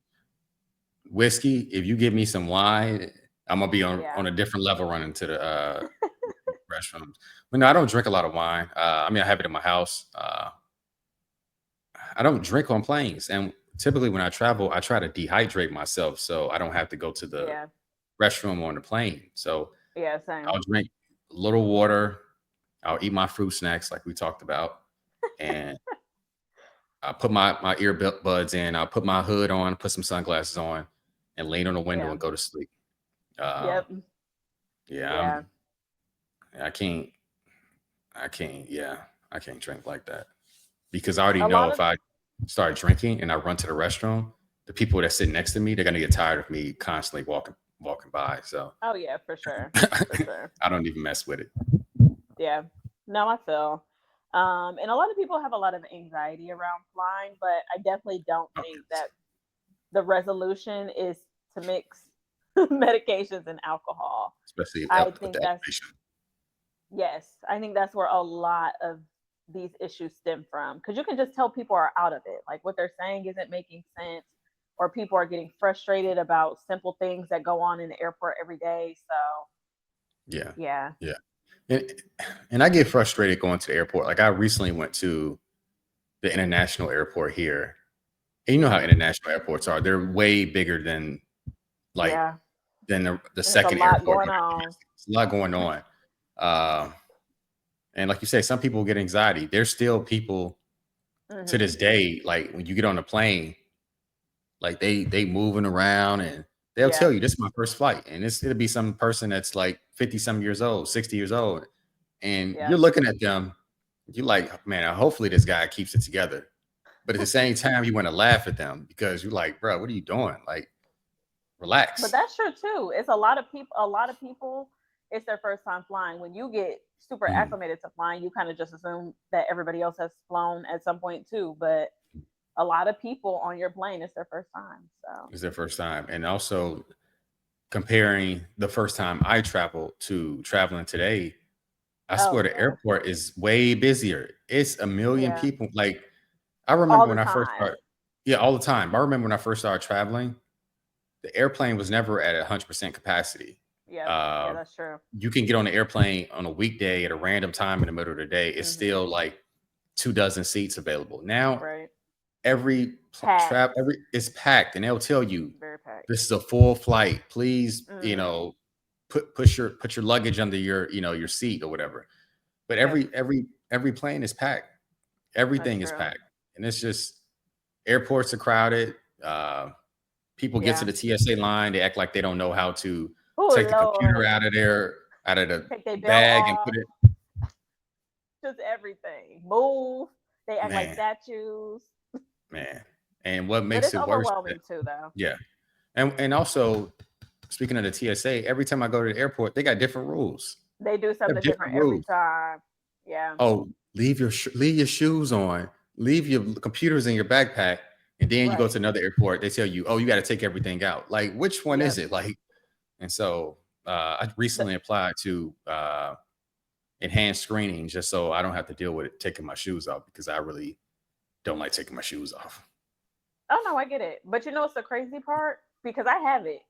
whiskey, if you give me some wine, I'm gonna be Yeah. on a different level running to the restrooms. But no, I don't drink a lot of wine. I mean, I have it in my house. I don't drink on planes, and typically when I travel, I try to dehydrate myself so I don't have to go to the Yeah. restroom on the plane. So Yeah. Same. I'll drink a little water. I'll eat my fruit snacks like we talked about, and I put my earbuds in. I'll put my hood on, put some sunglasses on, and lean on the window Yeah. and go to sleep. Uh, Yep. yeah, Yeah. I can't, yeah, I can't drink like that because I already A know lot if of, I start drinking and I run to the restroom, the people that sit next to me, they're gonna get tired of me constantly walking by. So oh, yeah, for sure. For sure. I don't even mess with it. Yeah. No, I feel. And a lot of people have a lot of anxiety around flying, but I definitely don't Oh, think yes. that the resolution is to mix medications and alcohol. Especially I with think the that's, elevation. yes, I think that's where a lot of these issues stem from, because you can just tell people are out of it. Like what they're saying isn't making sense, or people are getting frustrated about simple things that go on in the airport every day. So, Yeah, yeah. yeah, and and I get frustrated going to the airport. Like I recently went to the international airport here. And you know how Hmm. international airports are. They're way bigger like Yeah. than the There's a second lot airport going or the on. domestic. There's a lot going on. Uh, and like you say, some people get anxiety. There's still people to Hmm. this day, like when you get on a plane, like they moving around and they'll Yeah. tell you this is my first flight. And it'll be some person that's like 50 some years old, 60 years old. And Yeah. you're looking at them, you're like, man, hopefully this guy keeps it together. But at the same time, you want to laugh at them because you're like, bro, what are you doing? Like, But relax. that's true too. It's a lot of people. A lot of people. It's their first time flying. When you get super Mm, acclimated to flying, you kind of just assume that everybody else has flown at some point too. But a lot of people on your plane, it's their first time. So, It's their first time. And also comparing the first time I traveled to traveling today, I oh swear the yeah, airport is way busier. It's a million yeah, people. Like I all remember the when I first time. started, yeah, all the time. I remember when I first started traveling, the airplane was never at 100% capacity. Yep, yeah, Uh, that's true. you can get on the airplane on a weekday at a random time in the middle of the day. It's Hmm. still like 2 dozen seats available. Now Right, every packed, every it's packed, and they'll tell you very packed. this is a full flight. Please, Hmm. put your luggage under your your seat or whatever. But Yep, every plane is packed. that's Everything is true. packed, and it's just airports are crowded. People get to Yeah. the TSA line, they act like they don't know how to Oh take the computer Lord, out of the take their belt bag and off, put it. just everything. Move. They act like Man, statues, man. And what but makes it's it worse is that, overwhelming too, though. yeah. And also, speaking of the TSA, every time I go to the airport, they got different rules. They do They have something different different every rules. time. Yeah. Oh, leave your shoes on, leave your computers in your backpack, and then you go Right. to another airport. They tell you, oh, you got to take everything out. Like, which one is Yep. it? Like, and so I The, recently applied to enhanced screening just so I don't have to deal with it taking my shoes off because I really don't like taking my shoes off. oh no, I get it. But you know what's the crazy part? Because I have it.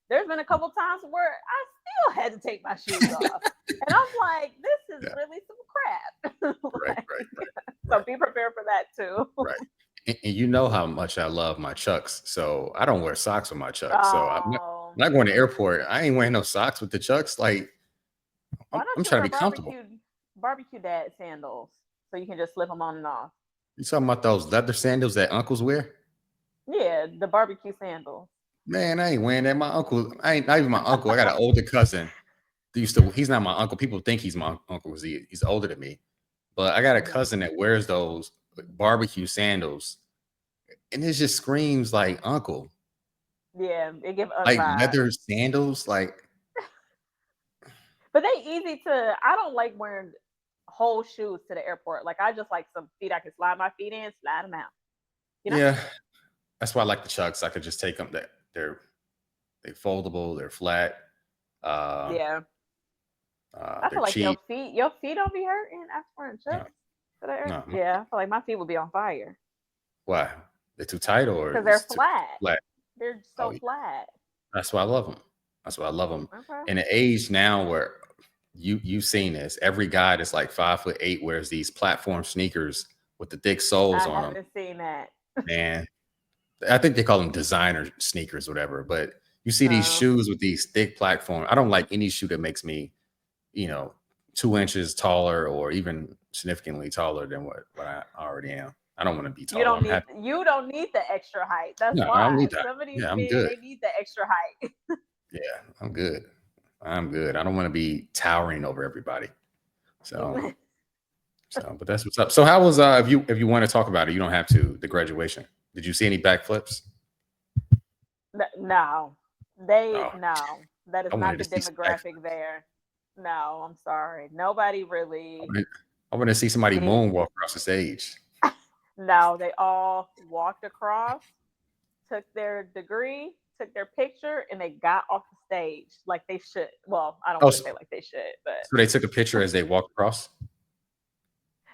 There's been a couple times where I still had to take my shoes off. And I'm like, this is Yeah, really some crap. right, Like, right, right, so right, be prepared for that too. right. And you know how much I love my Chucks, so I don't wear socks with my Chucks. So Oh, when I go in the airport, I ain't wearing no socks with the Chucks. Like why I'm don't you trying to wear be comfortable. barbecue dad sandals so you can just slip them on and off? You talking about those leather sandals that uncles wear? Yeah, the barbecue sandals. Man, I ain't wearing that. My uncle, I ain't not even my uncle. I got an older cousin. That used to. He's not my uncle. People think he's my uncle because he's older than me. But I got a Hmm. cousin that wears those barbecue sandals, and it just screams like uncle. Yeah, they give Unc Like vibes. leather sandals. Like But they easy to. I don't like wearing whole shoes to the airport. Like I just like some feet I can slide my feet in, slide them out. You know? yeah, that's why I like the Chucks. I could just take them. That they foldable. They're flat. Uh, Yeah. I they're feel like cheap. your feet don't be hurting after wearing No, chucks to the air. no. Yeah, I feel like my feet would be on fire Why? They're too tight or because they're it's too flat. flat? They're Oh, so flat. that's why I love them. That's why I love them. Okay. In an age now where you've seen this, every guy that's like 5'8" wears these platform sneakers with the thick soles I on them. haven't seen that. Man, I think they call them designer sneakers, whatever. But you see these Uh, shoes with these thick platform. I don't like any shoe that makes me, you know, 2 inches taller or even significantly taller than what I already am. I don't want to be taller. I'm happy. you don't need the extra height. That's No, I don't why need that. some of these Yeah, I'm men good. they need the extra height. Yeah, I'm good. I'm good. I don't want to be towering over everybody. So, but that's what's up. So, how was if you want to talk about it, you don't have to. The graduation. Did you see any backflips? No, Oh, no. That is I not wanted to the see some demographic backflips. there. No, I'm sorry. Nobody I really wanted, I wanted to see somebody did. moonwalk across the stage. No, they all walked across, took their degree, took their picture, and they got off the stage like they should. Well, I don't Oh, want to so, say like they should, but so they took a picture as they walked across.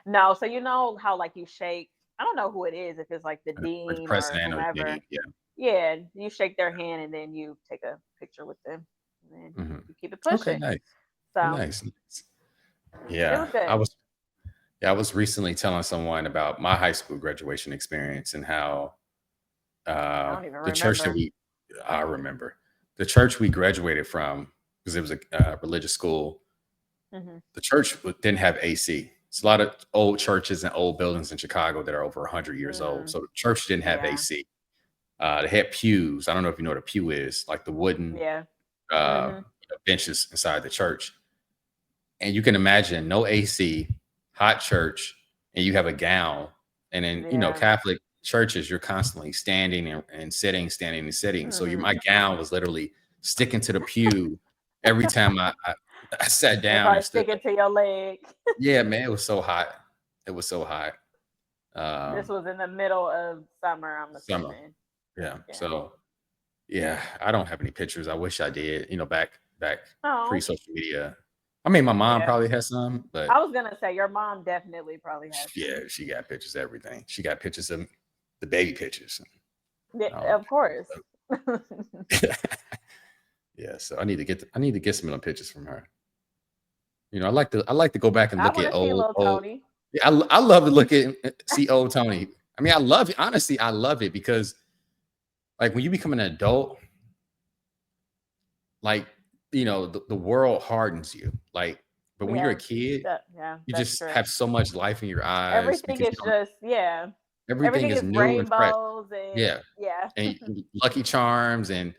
no. So you know how like you shake. I don't know who it is, if it's like the Like the dean or president or whomever. maybe, yeah. Yeah, you shake their hand and then you take a picture with them, and then Hmm. you keep it Okay, pushing. nice, So nice, nice. it Yeah, was good. I was recently telling someone about my high school graduation experience and how I don't even the church that remember. we I remember the church we graduated from because it was a religious school. Hmm. The church didn't have AC. It's a lot of old churches and old buildings in Chicago that are over 100 years old. Mm, So the church didn't have yeah, AC. They had pews. I don't know if you know what a pew is, like the wooden yeah. uh, Hmm. benches inside the church. And you can imagine no AC, hot church, and you have a gown. And then, Yeah. Catholic churches, you're constantly standing and sitting, standing and sitting. So Hmm. my gown was literally sticking to the pew every time I sat And down and probably stood sticking up. to your leg. Yeah, man, it was so hot. It was so hot. This Um, was in the middle of summer, I'm summer. assuming. Yeah. Yeah. So yeah, I don't have any pictures. I wish I did. Back pre Oh, social media. I mean, my mom yeah. probably has some, but I was gonna say your mom definitely probably has yeah, some. she got pictures of everything. She got pictures of the baby pictures and Yeah, all of course. that. Yeah, so I need to get some of them pictures from her. I like to go back and I look want at to see little old. Tony. Yeah, I love to look at see old Tony. I mean, I love it. Honestly, I love it because like when you become an adult, like the world hardens you. Like, but when you're a Yeah, kid, yeah, you that's just true. have so much life in your eyes Everything because is just yeah. everything Everything is is new and fresh. rainbows and Yeah, yeah. and Lucky Charms and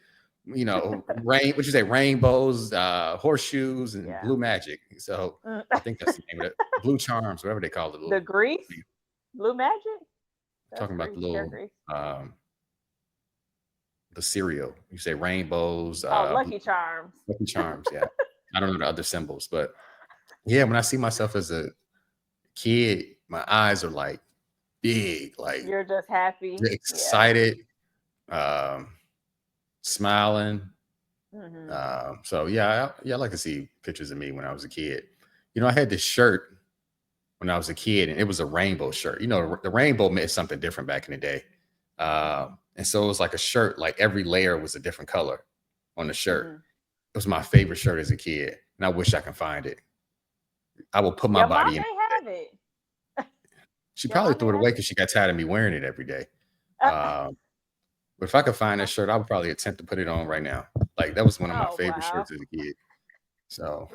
what you say, rainbows, horseshoes, and Yeah. blue magic. So Mm. I think that's the name of it. Blue charms, whatever they call it. The Little grease, blue magic. That's talking about grease, the hair little grease. the cereal. You say rainbows, Oh, Lucky Charms. Lucky Charms. Yeah, I don't know the other symbols, but yeah, when I see myself as a kid, my eyes are like big, like You're just happy. Yeah. excited, um, smiling. Hmm. So yeah, I like to see pictures of me when I was a kid. I had this shirt when I was a kid, and it was a rainbow shirt. The rainbow meant something different back in the day. And so it was like a shirt, like every layer was a different color on the shirt. Hmm. It was my favorite shirt as a kid, and I wish I can find it. I will put my Your mom body in it. may have it. She Your probably mom may threw it have away it. because she got tired of me wearing it every day. Um, but if I could find that shirt, I would probably attempt to put it on right now. Like that was one of my Oh favorite wow. shirts as a kid. So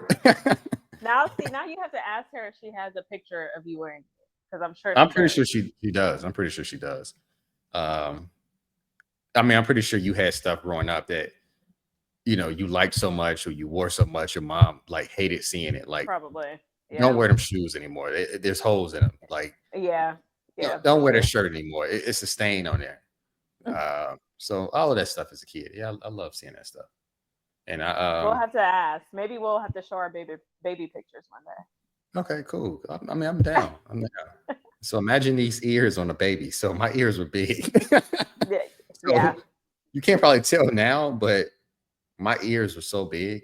Now see, now you have to ask her if she has a picture of you wearing it. Because I'm sure I'm she pretty does. sure she does. I'm pretty sure she does. Um, I mean, I'm pretty sure you had stuff growing up that you liked so much or you wore so much. Your mom like hated seeing it. Like, Probably. don't Yeah. wear them shoes anymore. There's holes in them. Like, Yeah. Yeah, for don't wear that sure. shirt anymore. It's a stain on there. So all of that stuff as a kid. Yeah, I love seeing that stuff. And We'll have to ask. Maybe we'll have to show our baby pictures one okay, cool. I mean, I'm down. I'm down. So imagine these ears on a baby. So my ears were big. day. Yeah. So you can't probably tell now, but my ears were so big.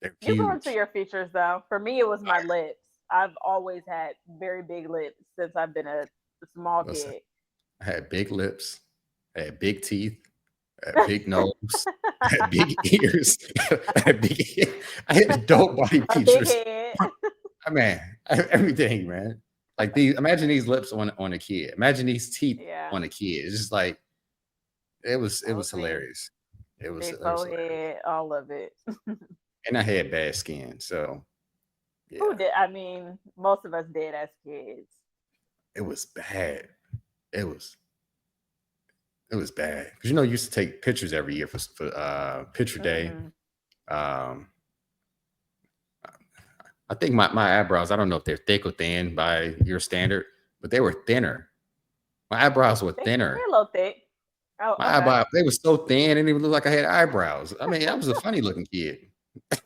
They're You grew into huge. your features though. For me, it was I my lips. I've always had very big lips since I've been a small listen, kid. I had big lips, I had big teeth, I had big nose, I had big ears, I had I had adult body A big features. head. Man, I have everything, man. Like imagine these lips on a kid. Imagine these teeth Yeah, on a kid. It's just like it that was was me. hilarious. It Big was hilarious. forehead, all of it. And I had bad skin, so Who yeah, did? I mean, most of us did as kids. it was bad. It was it was bad because I used to take pictures every year for picture day. Hmm. Um, I think my eyebrows. I don't know if they're thick or thin by your standard, but they were thinner. My eyebrows were They're thinner. a little thick. My Oh, okay. eyebrow, they were so thin, it didn't even look like I had eyebrows. I mean, I was a funny looking kid. I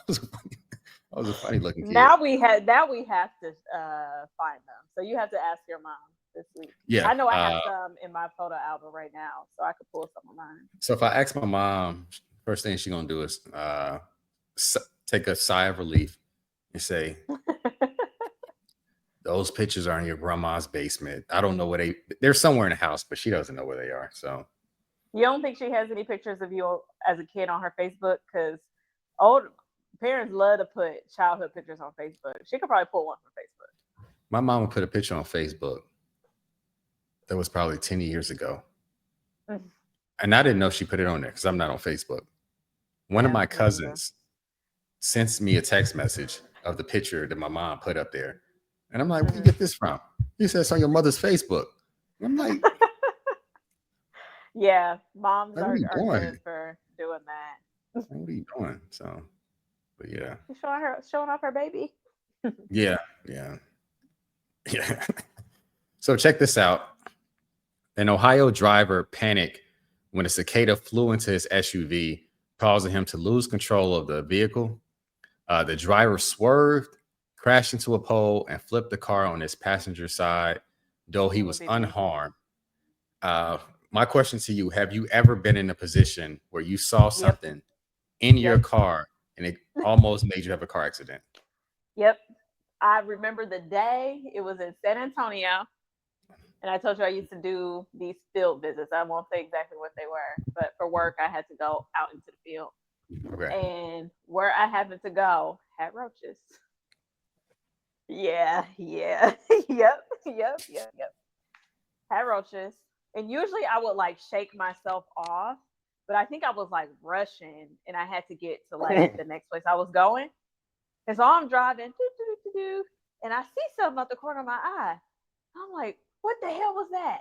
was a funny looking kid. Now we have to find them. So you have to ask your mom this week. Yeah. I know I have some in my photo album right now, so I could pull some of mine. So if I ask my mom, first thing she's gonna do is take a sigh of relief and say, "Those pictures are in your grandma's basement. I don't know where they're somewhere in the house, but she doesn't know where they are." So You don't think she has any pictures of you as a kid on her Facebook? Because old parents love to put childhood pictures on Facebook. She could probably pull one from Facebook. my mama put a picture on Facebook that was probably 10 years ago. Mm. And I didn't know she put it on there because I'm not on Facebook. One of Yeah, my me neither. cousins sends me a text message of the picture that my mom put up there. And I'm like, where you Hmm. get this from? He said it's on your mother's Facebook. I'm like, Yeah, moms what are you are doing? good for doing that. What are you doing? So, but yeah. She's showing off her baby. Yeah. Yeah. Yeah. So check this out. An Ohio driver panicked when a cicada flew into his SUV, causing him to lose control of the vehicle. The driver swerved, crashed into a pole, and flipped the car on its passenger side, though he It would was be me. unharmed. Uh, my question to you: have you ever been in a position where you saw Yep. something in your Yes. car and it almost made you have a car accident? Yep. I remember the day. It was in San Antonio. And I told you I used to do these field visits. I won't say exactly what they were, but for work, I had to go out into the field. Okay. And where I happened to go had roaches. Yeah, yeah. Yep. Had roaches. And usually I would like shake myself off, but I think I was like rushing and I had to get to like the next place I was going. And so I'm driving, and I see something out the corner of my eye. I'm like, what the hell was that?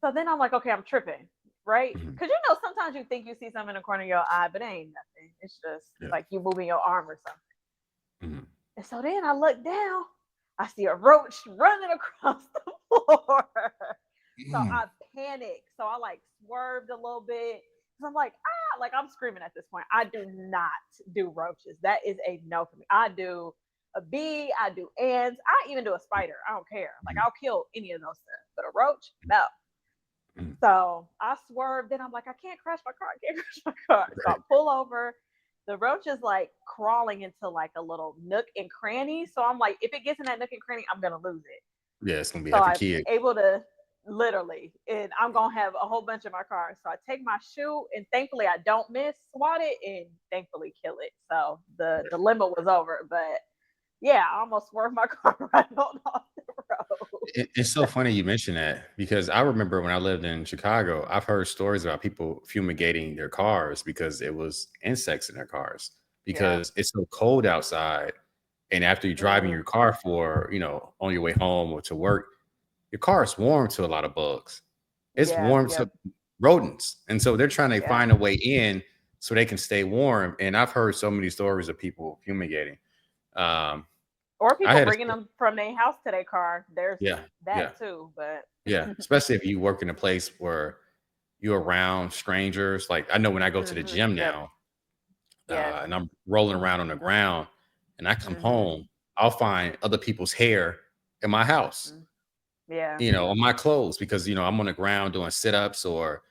So then I'm like, okay, I'm tripping, right? Mhm. Because sometimes you think you see something in the corner of your eye, but it ain't nothing. It's just Yeah. like you moving your arm or something. Mhm. And so then I look down, I see a roach running across the floor. So Mm. I panicked. So I like swerved a little bit. Cause I'm like, like I'm screaming at this point. I do not do roaches. That is a no for me. I do a bee, I do ants, I even do a spider. I don't care. Like Mhm. I'll kill any of those things. But a roach, no. Mhm. So I swerved. Then I'm like, I can't crash my car. I can't crash my car. So I Right. pull over. The roach is like crawling into like a little nook and cranny. So I'm like, if it gets in that nook and cranny, I'm gonna lose it. Yeah, it's gonna be So having I'm kids. able to literally, and I'm gonna have a whole bunch of my cars. So I take my shoe, and thankfully I don't miss swat it, and thankfully kill it. So the limit was over. But yeah, I almost swerved my car right on off the road. It's so funny you mention that because I remember when I lived in Chicago, I've heard stories about people fumigating their cars because it was insects in their cars Yeah. because it's so cold outside. And after you're driving Hmm. your car for, on your way home or to work, your car is warm to a lot of bugs. It's Yeah. warm to Yep. rodents. And so they're trying to Yeah. find a way in so they can stay warm. And I've heard so many stories of people fumigating. Um, Or I people had a, bringing them from their house to their car. There's yeah, yeah. that too, but Yeah, especially if you work in a place where you're around strangers. Like I know when I go to the gym yep, now, yes, and I'm rolling around on the ground, and I come hmm home, I'll find other people's hair in my house, yeah, on my clothes because I'm on the ground doing sit-ups or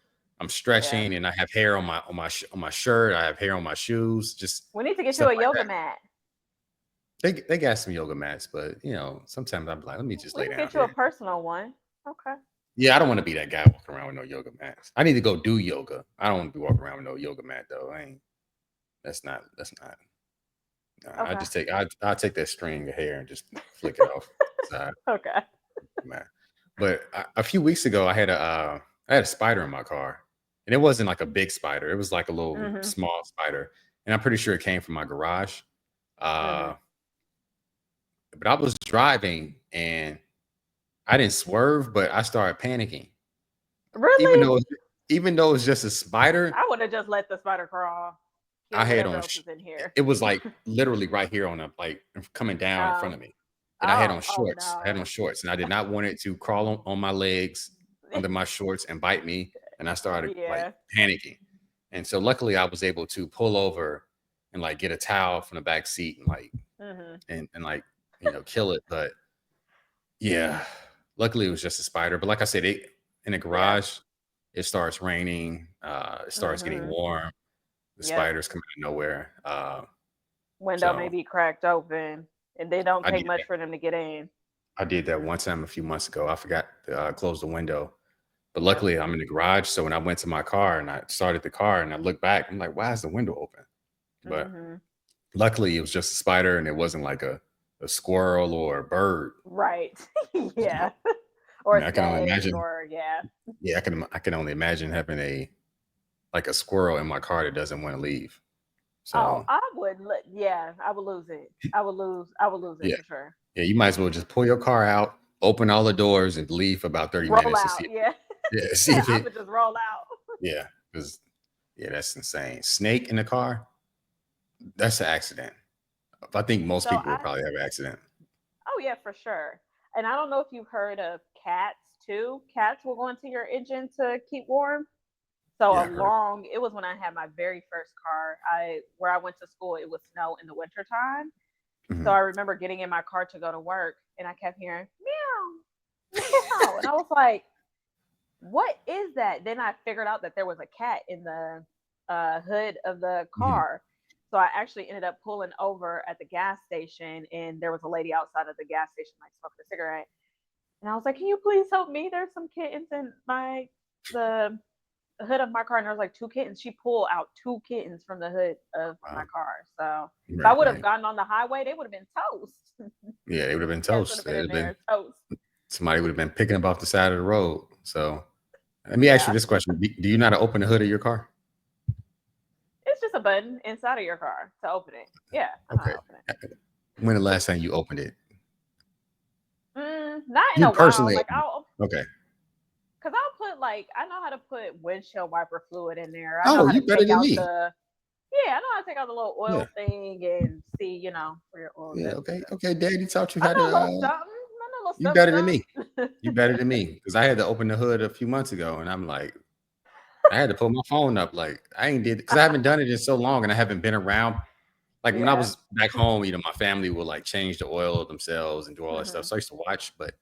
I'm yeah. stretching and I have hair on my shirt, I have hair on my shoes, just We need to get you stuff a like yoga that. mat. They got some yoga mats, but sometimes I'm like, let me just We lay can down get you a here. personal one. Okay. Yeah, I don't want to be that guy walking around with no yoga mats. I need to go do yoga. I don't want to be walking around with no yoga mat though. I ain't. That's not. Nah, Okay. I take that string of hair and just flick it off the side, Okay. man. But a few weeks ago, I had a spider in my car, and it wasn't like a big spider. It was like a little hmm small spider, and I'm pretty sure it came from my garage. hmm Uh, but I was driving and I didn't swerve, but I started panicking, even Really? though even though it's just a spider. I would have just let the spider crawl, I kill had whatever on else is in here. it was, like, literally right here on a like, coming down in front Oh, of me, and I had on oh shorts. I had on no. shorts, and I did not want it to crawl on my legs, under my shorts, and bite me, and I started, like, Yeah. panicking, and so, luckily, I was able to pull over and, like, get a towel from the back seat and, like hmm and, like, kill it, but yeah, luckily, it was just a spider, but like I said, it in a Yeah. garage, it starts raining, it starts getting hmm warm, the Yep. spiders come out of nowhere, Window may so be cracked open, and they don't I take did much that. for them to get in. I did that one time a few months ago. I forgot to close the window, but Yep. luckily I'm in the garage. So when I went to my car and I started the car and I looked back, I'm like, why is the window open? But hmm luckily it was just a spider and it wasn't like a squirrel or a bird. Right. You know, Yeah. I Or mean, a I can only snake, imagine. or yeah. Yeah, I can only imagine having a squirrel in my car that doesn't want to leave. Oh, So I would. Yeah, I would lose it. I would lose. I would lose it yeah, for sure. yeah, you might as well just pull your car out, open all the doors, and leave for about 30 Roll minutes to out. see. Yeah. Yeah, see if I it. would just roll out. Yeah, because yeah, that's insane. Snake in the car. That's an accident. I think most So people would I. probably have an accident. Oh yeah, for sure. And I don't know if you've heard of cats too. Cats will go into your engine to keep warm. So Yeah, I heard. it was when I had my very first car. Where I went to school, it was snow in the wintertime. So Mhm. I remember getting in my car to go to work, and I kept hearing meow, meow. And I was like, what is that? Then I figured out that there was a cat in the hood of the Mhm. car. So I actually ended up pulling over at the gas station, and there was a lady outside of the gas station, like smoking a cigarette. And I was like, "Can you please help me? There's some kittens in the hood of my car." And there was like two kittens. She pulled out two kittens from the hood of my Wow. car. So if I Right, would have right. gotten on the highway, they would have been toast. Yeah, they would have been Cats would toast. have been They'd in have been there toast. somebody would have been picking them off the side of the road. So let me ask you Yeah, this question: Do you know how to open the hood of your car? it's just a button inside of your car to open it. Yeah, I know how Okay. to open it. When the last time you opened it? Not in You a while. personally Like opened it. Okay. cause I'll put like I know how to put windshield wiper fluid in there. I know Oh, how to you better take than out me. the I know how to take out the little Yeah. oil thing and see, where your oil Yeah. goes and Okay. stuff. Okay. Daddy taught you I how know a to. little something. I know a little You better than me. something, You something. better than me because I had to open the hood a few months ago, and I'm like, I had to pull my phone up. Like I ain't did because I haven't done it in so long, and I haven't been around. Like when I Yeah. was back home, my family would like change the oil themselves and do all that stuff. Hmm. So I used to watch, but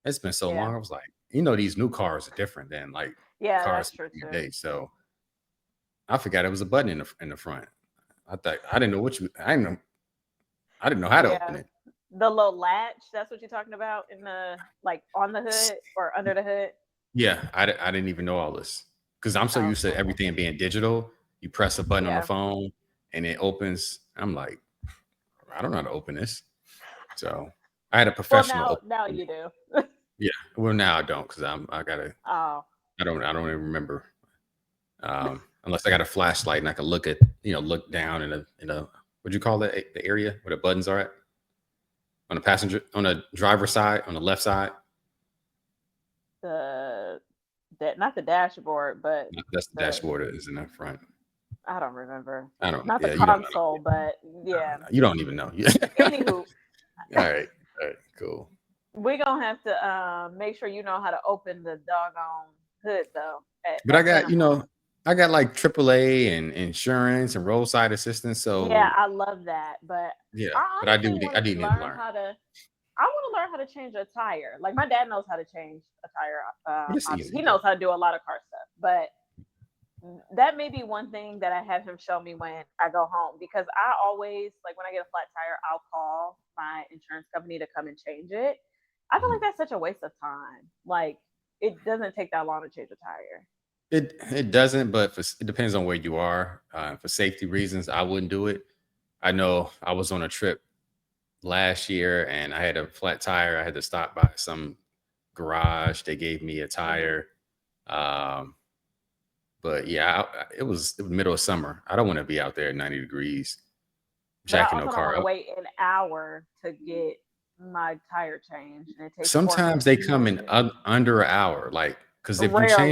it's been so Yeah. long. I was like, these new cars are different than like Yeah, cars that's from true back in the too. day. So I forgot it was a button in the front. I thought I didn't know I didn't know how to open Yeah. it. The little latch, that's what you're talking about in the like on the hood or under the hood. Yeah, I didn't even know all this because I'm so Oh, used to okay. everything being digital. You press a button on the Yeah. phone and it opens. I'm like, I don't know how to open this. So I had a Well, professional now open. you do. Yeah, well now I don't because Oh, I don't even remember unless I got a flashlight and I can look down in a what'd you call that the area where the buttons are at on the passenger on the driver's side on the left side. the that not the dashboard, but That's the the dashboard that is in the front. I don't remember. I don't. Not the Yeah, you don't know. console, but yeah. You don't even know. Yeah. Anywho, All right. All right. Cool. we're gonna have to make sure you know how to open the doggone hood though, But at minimum. I got like AAA and insurance and roadside assistance. Yeah, So I love that, but yeah, I but honestly I want do to need to learn learn. how to. I want to learn how to change a tire. Like my dad knows how to change a tire. But it's Obviously, easy he though. knows how to do a lot of car stuff, but that may be one thing that I have him show me when I go home because I always like when I get a flat tire, I'll call my insurance company to come and change it. I feel like Mhm. that's such a waste of time. Like it doesn't take that long to change a tire. It doesn't, but it depends on where you are. For safety reasons, I wouldn't do it. I know I was on a trip last year and I had a flat tire. I had to stop by some garage. They gave me a Hmm. tire. Um, but yeah, it was middle of summer. I don't want to be out there at 90 degrees But I jacking no also don't want car to up. wait an hour to get my tire changed, and it takes four Sometimes minutes they to come change in it. under an hour, like because Rarely,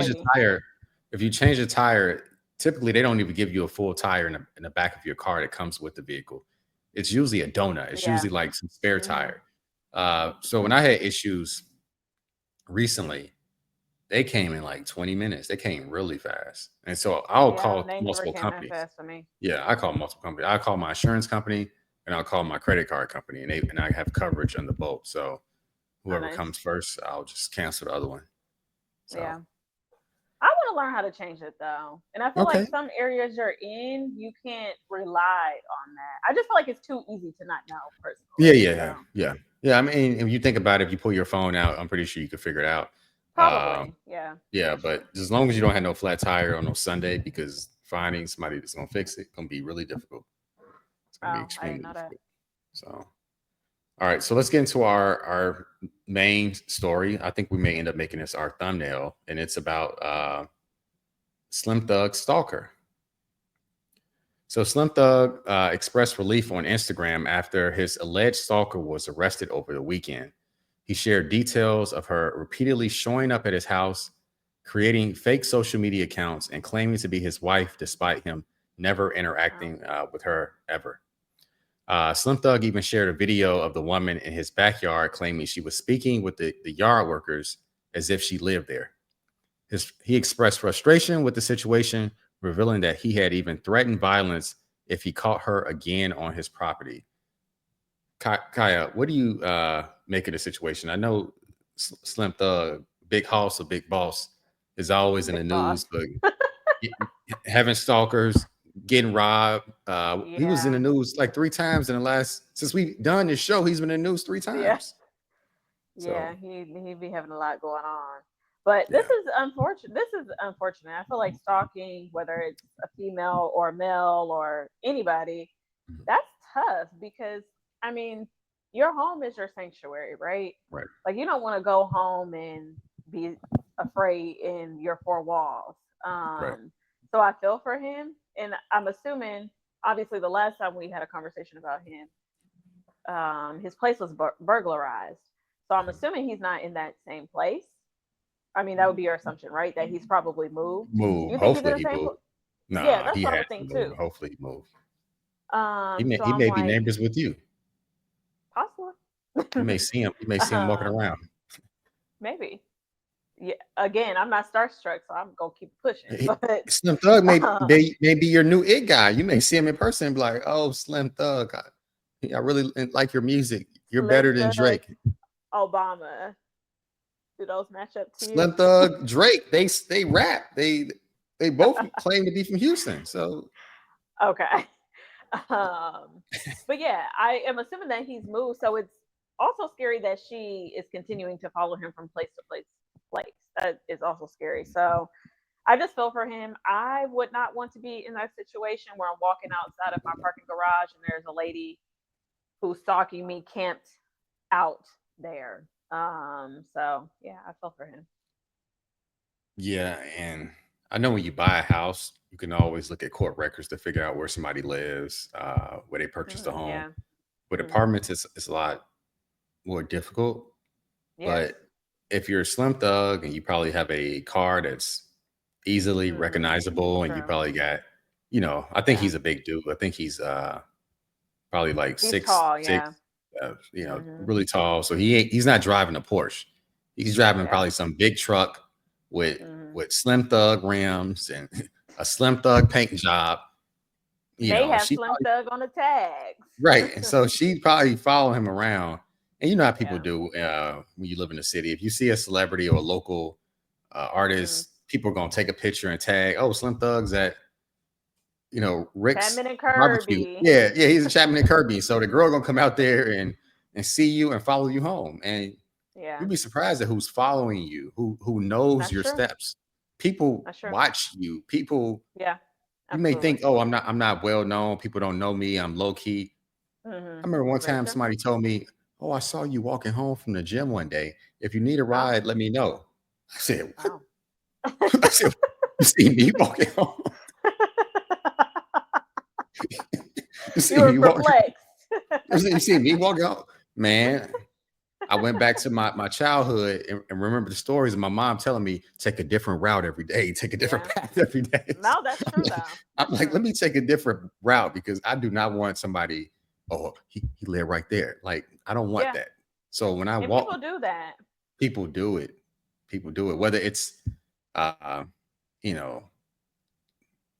if you change a tire, typically they don't even give you a full tire in the back of your car that comes with the vehicle. It's usually a donut. It's yeah. usually like some spare Hmm. tire. So when I had issues recently, they came in like 20 minutes. They came really fast, and so I'll Yeah, call they never multiple came that companies. fast for me. Yeah, I call multiple companies. I call my insurance company and I'll call my credit card company, and I have coverage on the boat. So Oh, whoever nice. comes first, I'll just cancel the other one. So Yeah. I want to learn how to change it though. And I feel like okay, some areas you're in, you can't rely on that. I just feel like it's too easy to not know yeah, personally. yeah, yeah, So yeah, yeah. I mean, if you think about it, if you pull your phone out, I'm pretty sure you could figure it out. Um, probably, yeah, yeah, for but sure. as long as you don't have no flat tire on no Sunday, because finding somebody that's gonna fix it gonna be really difficult. It's gonna be Oh, I didn't extremely know that. difficult. So all right, so let's get into our main story. I think we may end up making this our thumbnail, and it's about Slim Thug Stalker. So Slim Thug expressed relief on Instagram after his alleged stalker was arrested over the weekend. He shared details of her repeatedly showing up at his house, creating fake social media accounts, and claiming to be his wife, despite him never Oh, interacting with her ever. Slim Thug even shared a video of the woman in his backyard, claiming she was speaking with the yard workers as if she lived there. He expressed frustration with the situation, revealing that he had even threatened violence if he caught her again on his property. Kaya, what do you make of the situation? I know Slim Thug, Big Hoss or Big Boss is always in the Big boss. news, but y- having stalkers, getting robbed. He was in the Yeah. news like 3 times in the last since we've done this show. He's been in the news three Yeah. times. Yeah, So he be having a lot going on. But this yeah, is unfortunate. This is unfortunate. I feel like stalking, whether it's a female or a male or anybody, mhm, that's tough because I mean, your home is your sanctuary, right? right, Like you don't want to go home and be afraid in your four walls. right. So I feel for him, and I'm assuming, obviously, the last time we had a conversation about him, his place was burglarized. So I'm Mhm. assuming he's not in that same place. I mean, that would be your assumption, right? That he's probably moved. Move. You think he's in Hopefully the he same moved. place? Yeah, Nah, that's he what I has would to think move. too. Hopefully he moved. So He I'm may be like, neighbors with you. possibly. You may see him. You may see him walking um, around. maybe. Yeah. Again, I'm not starstruck, so I'm gonna keep pushing. But Slim Thug um, may be your new it guy. You may see him in person and be like, "Oh, Slim Thug, I really like your music. You're better Slim than Thug, Drake." Obama, do those match up to you? Slim Thug, Drake, they rap. They both claim to be from Houston. So Okay. Um, but yeah, I am assuming that he's moved. So it's also scary that she is continuing to follow him from place to place. That is also scary. So I just feel for him. I would not want to be in that situation where I'm walking outside of my parking garage and there's a lady who's stalking me camped out there. So yeah, I feel for him. yeah, and I know when you buy a house, you can always look at court records to figure out where somebody lives, where they purchased a home. Yeah. With Hmm. apartments, it's a lot more difficult. Yes. But if you're a Slim Thug and you probably have a car that's easily Hmm. recognizable, and you True. probably got, I think Yeah. he's a big dude. I think he's probably like He's six tall. six, Yeah. Hmm. really tall. So he's not driving a Porsche. He's driving Yeah. probably some big truck with Hmm. Slim Thug rims and a Slim Thug paint job. May And have she Slim Thug on the tags. right, and so she probably follow him around, and you know how people Yeah. do when you live in the city. If you see a celebrity or a local Hmm. artist, people are gonna take a picture and tag, "Oh, Slim Thug's at Rick's Chapman and barbecue." Kirby. Yeah, yeah, he's a Chapman and Kirby. So the girl gonna come out there and see you and follow you home, and Yeah. you'd be surprised at who's following you, who knows That's your true. steps. People That's true. watch you. People, Yeah. you may Absolutely. think, "Oh, I'm not well known. People don't know me. I'm low key." Hmm. I remember one Very time true. somebody told me, "Oh, I saw you walking home from the gym one day. If you need a Oh. ride, let me know." I said, "What?" Oh. I said, "You see me walking home? You You see were me walking? perplexed. You see me walking home?" Man, I went back to my childhood and remember the stories of my mom telling me, "Take a different route every day. Take a different Yeah. path every day." So No, that's true though. I'm That's like, true. "Let me take a different route because I do not want somebody, oh, he lived right there." Like, I don't want Yeah. that. So when I And people walk, do that. people do it. People do it. Whether it's, uh, you know,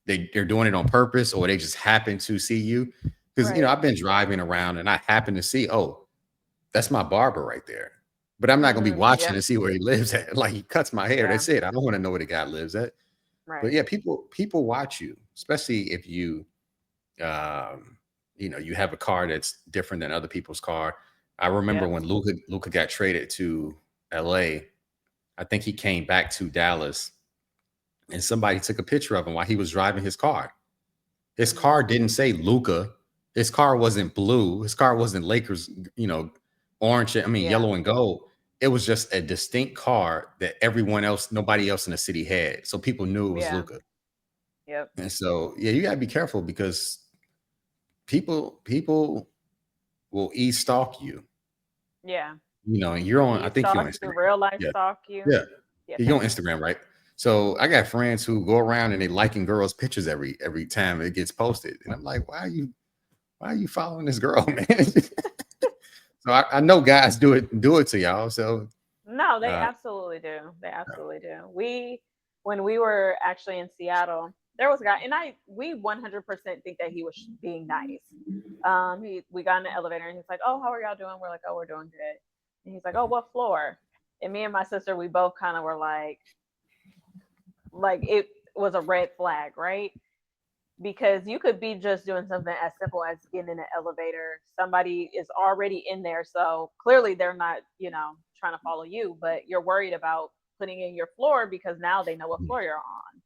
they're doing it on purpose or they just happen to see you. Because Right. I've been driving around and I happen to see, oh, that's my barber right there. But I'm not gonna be watching Yeah. to see where he lives at. Like he cuts my hair. Yeah. That's it. I don't want to know where the guy lives at. But Right. yeah, people watch you, especially if um, you have a car that's different than other people's car. I remember Yep. when Luca got traded to LA. I think he came back to Dallas and somebody took a picture of him while he was driving his car. His Hmm. car didn't say Luca. His car wasn't blue. His car wasn't Lakers, orange, I mean, Yeah. yellow and gold. It was just a distinct car that everyone else, nobody else in the city had. So people knew it was Yeah. Luca. Yep. And so, yeah, you gotta be careful because people will stalk you. Yeah. And you're on, I think you're on E-stalk you, Instagram. real life Yeah. stalk you. Yeah. Yeah, You're on famous. Instagram, right? So I got friends who go around and they liking girls' pictures every time it gets posted. And I'm like, why are you following this girl, man? So I know guys do it to y'all. So No, they uh, absolutely do. They absolutely do. When we were actually in Seattle, there was a guy, and we 100% think that he was being nice. We got in the elevator, and he's like, "Oh, how are y'all doing?" We're like, "Oh, we're doing good." And he's like, "Oh, what floor?" And me and my sister, we both kind of were like it was a red flag, right? Because you could be just doing something as simple as getting in an elevator. Somebody is already in there, so clearly they're not, trying to follow you, but you're worried about putting in your floor because now they know what floor you're on.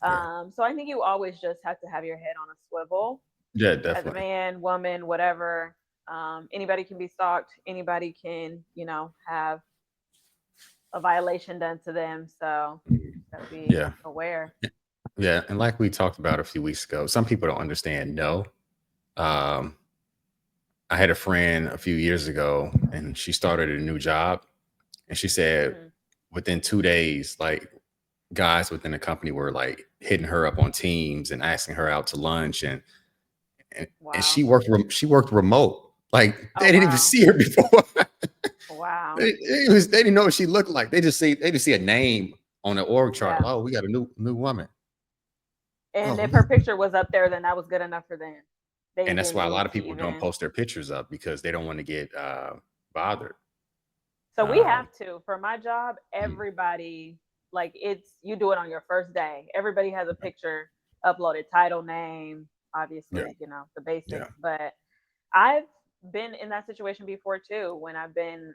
Yeah. So I think you always just have to have your head on a swivel Yeah, as a definitely. man, woman, whatever. Anybody can be stalked. Anybody can, have a violation done to them. So Mhm. just gotta be Yeah. aware. Yeah. And like we talked about a few weeks ago, some people don't understand no. Um, I had a friend a few years ago and she started a new job and she said Hmm. within 2 days, like guys within the company were like hitting her up on teams and asking her out to lunch and Wow. she worked remote. Like Oh they didn't even wow. see her before. Wow. They didn't know what she looked like. They just see a name on the org chart. Yeah. Oh, we got a new woman. And Oh, if her picture was up there, then that was good enough for them. They and that's didn't why a lot need of to people don't even. post their pictures up because they don't want to get bothered. So we Um, have to. For my job, mm, everybody, like, it's you do it on your first day. Everybody has a picture uploaded, title, name, yeah, obviously, the yeah, basics. But I've been in that situation before too. When it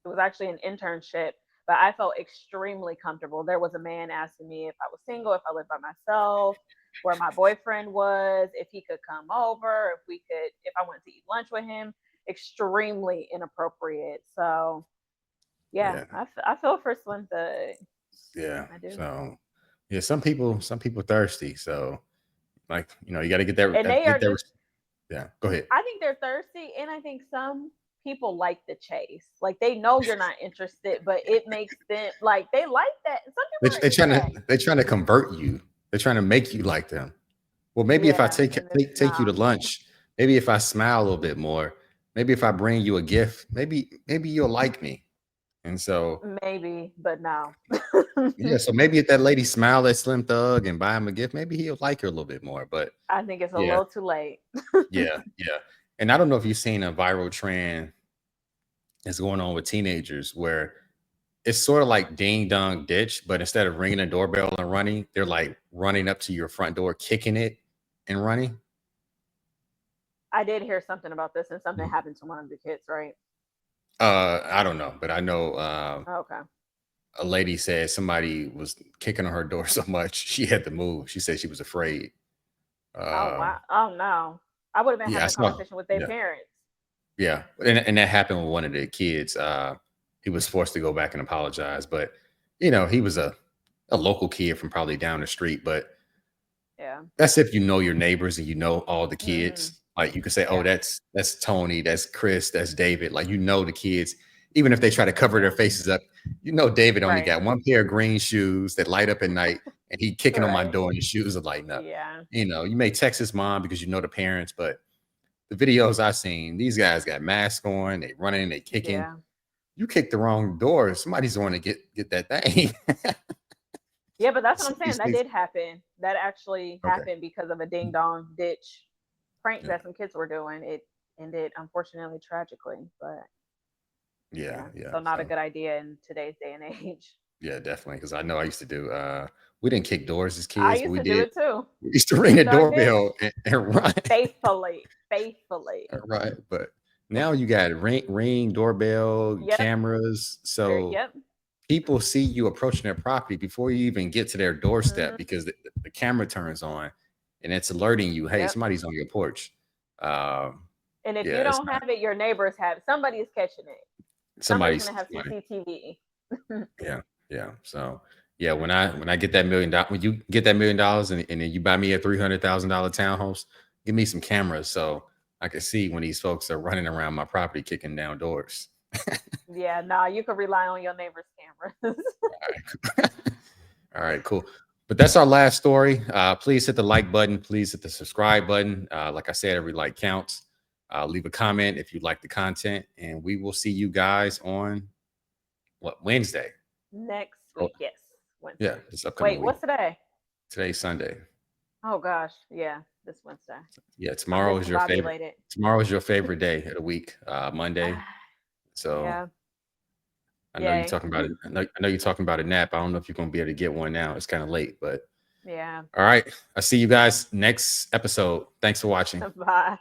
was actually an internship, but I felt extremely comfortable. There was a man asking me if I was single, if I lived by myself, where my boyfriend was, if he could come over, if I wanted to eat lunch with him. Extremely inappropriate. So yeah, yeah, I feel for Slim Thug. yeah. I do. So yeah, some people thirsty. So like you got to And they are get that. just, Yeah, go ahead. I think they're thirsty. And I think some people like the chase. Like they know you're not interested, but it makes them like they like that. Some people are into that. They're trying to convert you. They're trying to make you like them. Well, maybe if I Yeah. And it's take you to not. lunch, maybe if I smile a little bit more, maybe if I bring you a gift, maybe you'll like me. And so Maybe, but no. yeah, so maybe if that lady smile at Slim Thug and buy him a gift, maybe he'll like her a little bit more. But I think it's a yeah, little too late. yeah. And I don't know if you've seen a viral trend that's going on with teenagers where it's sort of like ding dong ditch, but instead of ringing the doorbell and running, they're like running up to your front door, kicking it and running. I did hear something about this, and something Mhm. happened to one of the kids, right? I don't know, but I know Okay. a lady said somebody was kicking on her door so much she had to move. She said she was afraid. Oh Um, wow. Oh no. I would have been yeah, having I a saw. conversation with their Yeah, parents. yeah, and that happened with one of the kids. He was forced to go back and apologize, but he was a local kid from probably down the street. But Yeah. that's if you know your neighbors and you know all the Hmm. kids. Like you could say, "Oh, Yeah. that's Tony, that's Chris, that's David." Like the kids, even if they try to cover their Yeah. faces up. David only Right. got one pair of green shoes that light up at night, and he kicking on my Right. door and the shoes are lighting up. Yeah. You may text his mom because you know the parents, but the videos I've seen, these guys got masks on, they running, they kicking. Yeah. You kicked the wrong door. Somebody's going to get that thing. Yeah, but that's what Some I'm of saying. these That things. did happen. That actually Okay. happened because of a ding dong ditch prank Yeah. that some kids were doing. It ended unfortunately tragically, but Yeah. yeah, Yeah. so not a So good idea in today's day and age. yeah, definitely. Because I know I used to do. We didn't kick doors as I kids, but used to do it too. we used to ring the Ding dong ditch doorbell and run. faithfully, faithfully. Right. But now you got ring doorbell Yep. cameras, so Yep. people see you approaching their property before you even get to their doorstep Hmm. because the camera turns on and it's alerting you, hey, Yep. somebody's on your porch. Um, And if you yeah, it's don't not have it, your neighbors have it. Somebody's catching it. Somebody's gonna have somebody. CCTV. Yeah, yeah. So yeah, when I get that $1 million, when you get that $1 million and then you buy me a $300,000 townhouse, give me some cameras so I can see when these folks are running around my property kicking down doors. Yeah, nah, you can rely on your neighbor's cameras. All right, cool. But that's our last story. Please hit the like button. Please hit the subscribe button. Like I said, every like counts. Leave a comment if you like the content, and we will see you guys on what Wednesday. Next Oh, week, yes, yeah, Wednesday. this upcoming Wait, week. what's today? Today's Sunday. Oh gosh, yeah, this Wednesday. Yeah, I'm tomorrow is your favorite. discombobulated. Tomorrow is your favorite day of the week, Monday. So Yeah, I know you're Yay. talking about it. I know you're talking about a nap. I don't know if you're gonna be able to get one now. It's kind of late, but Yeah. all right. I'll see you guys next episode. Thanks for watching. Bye.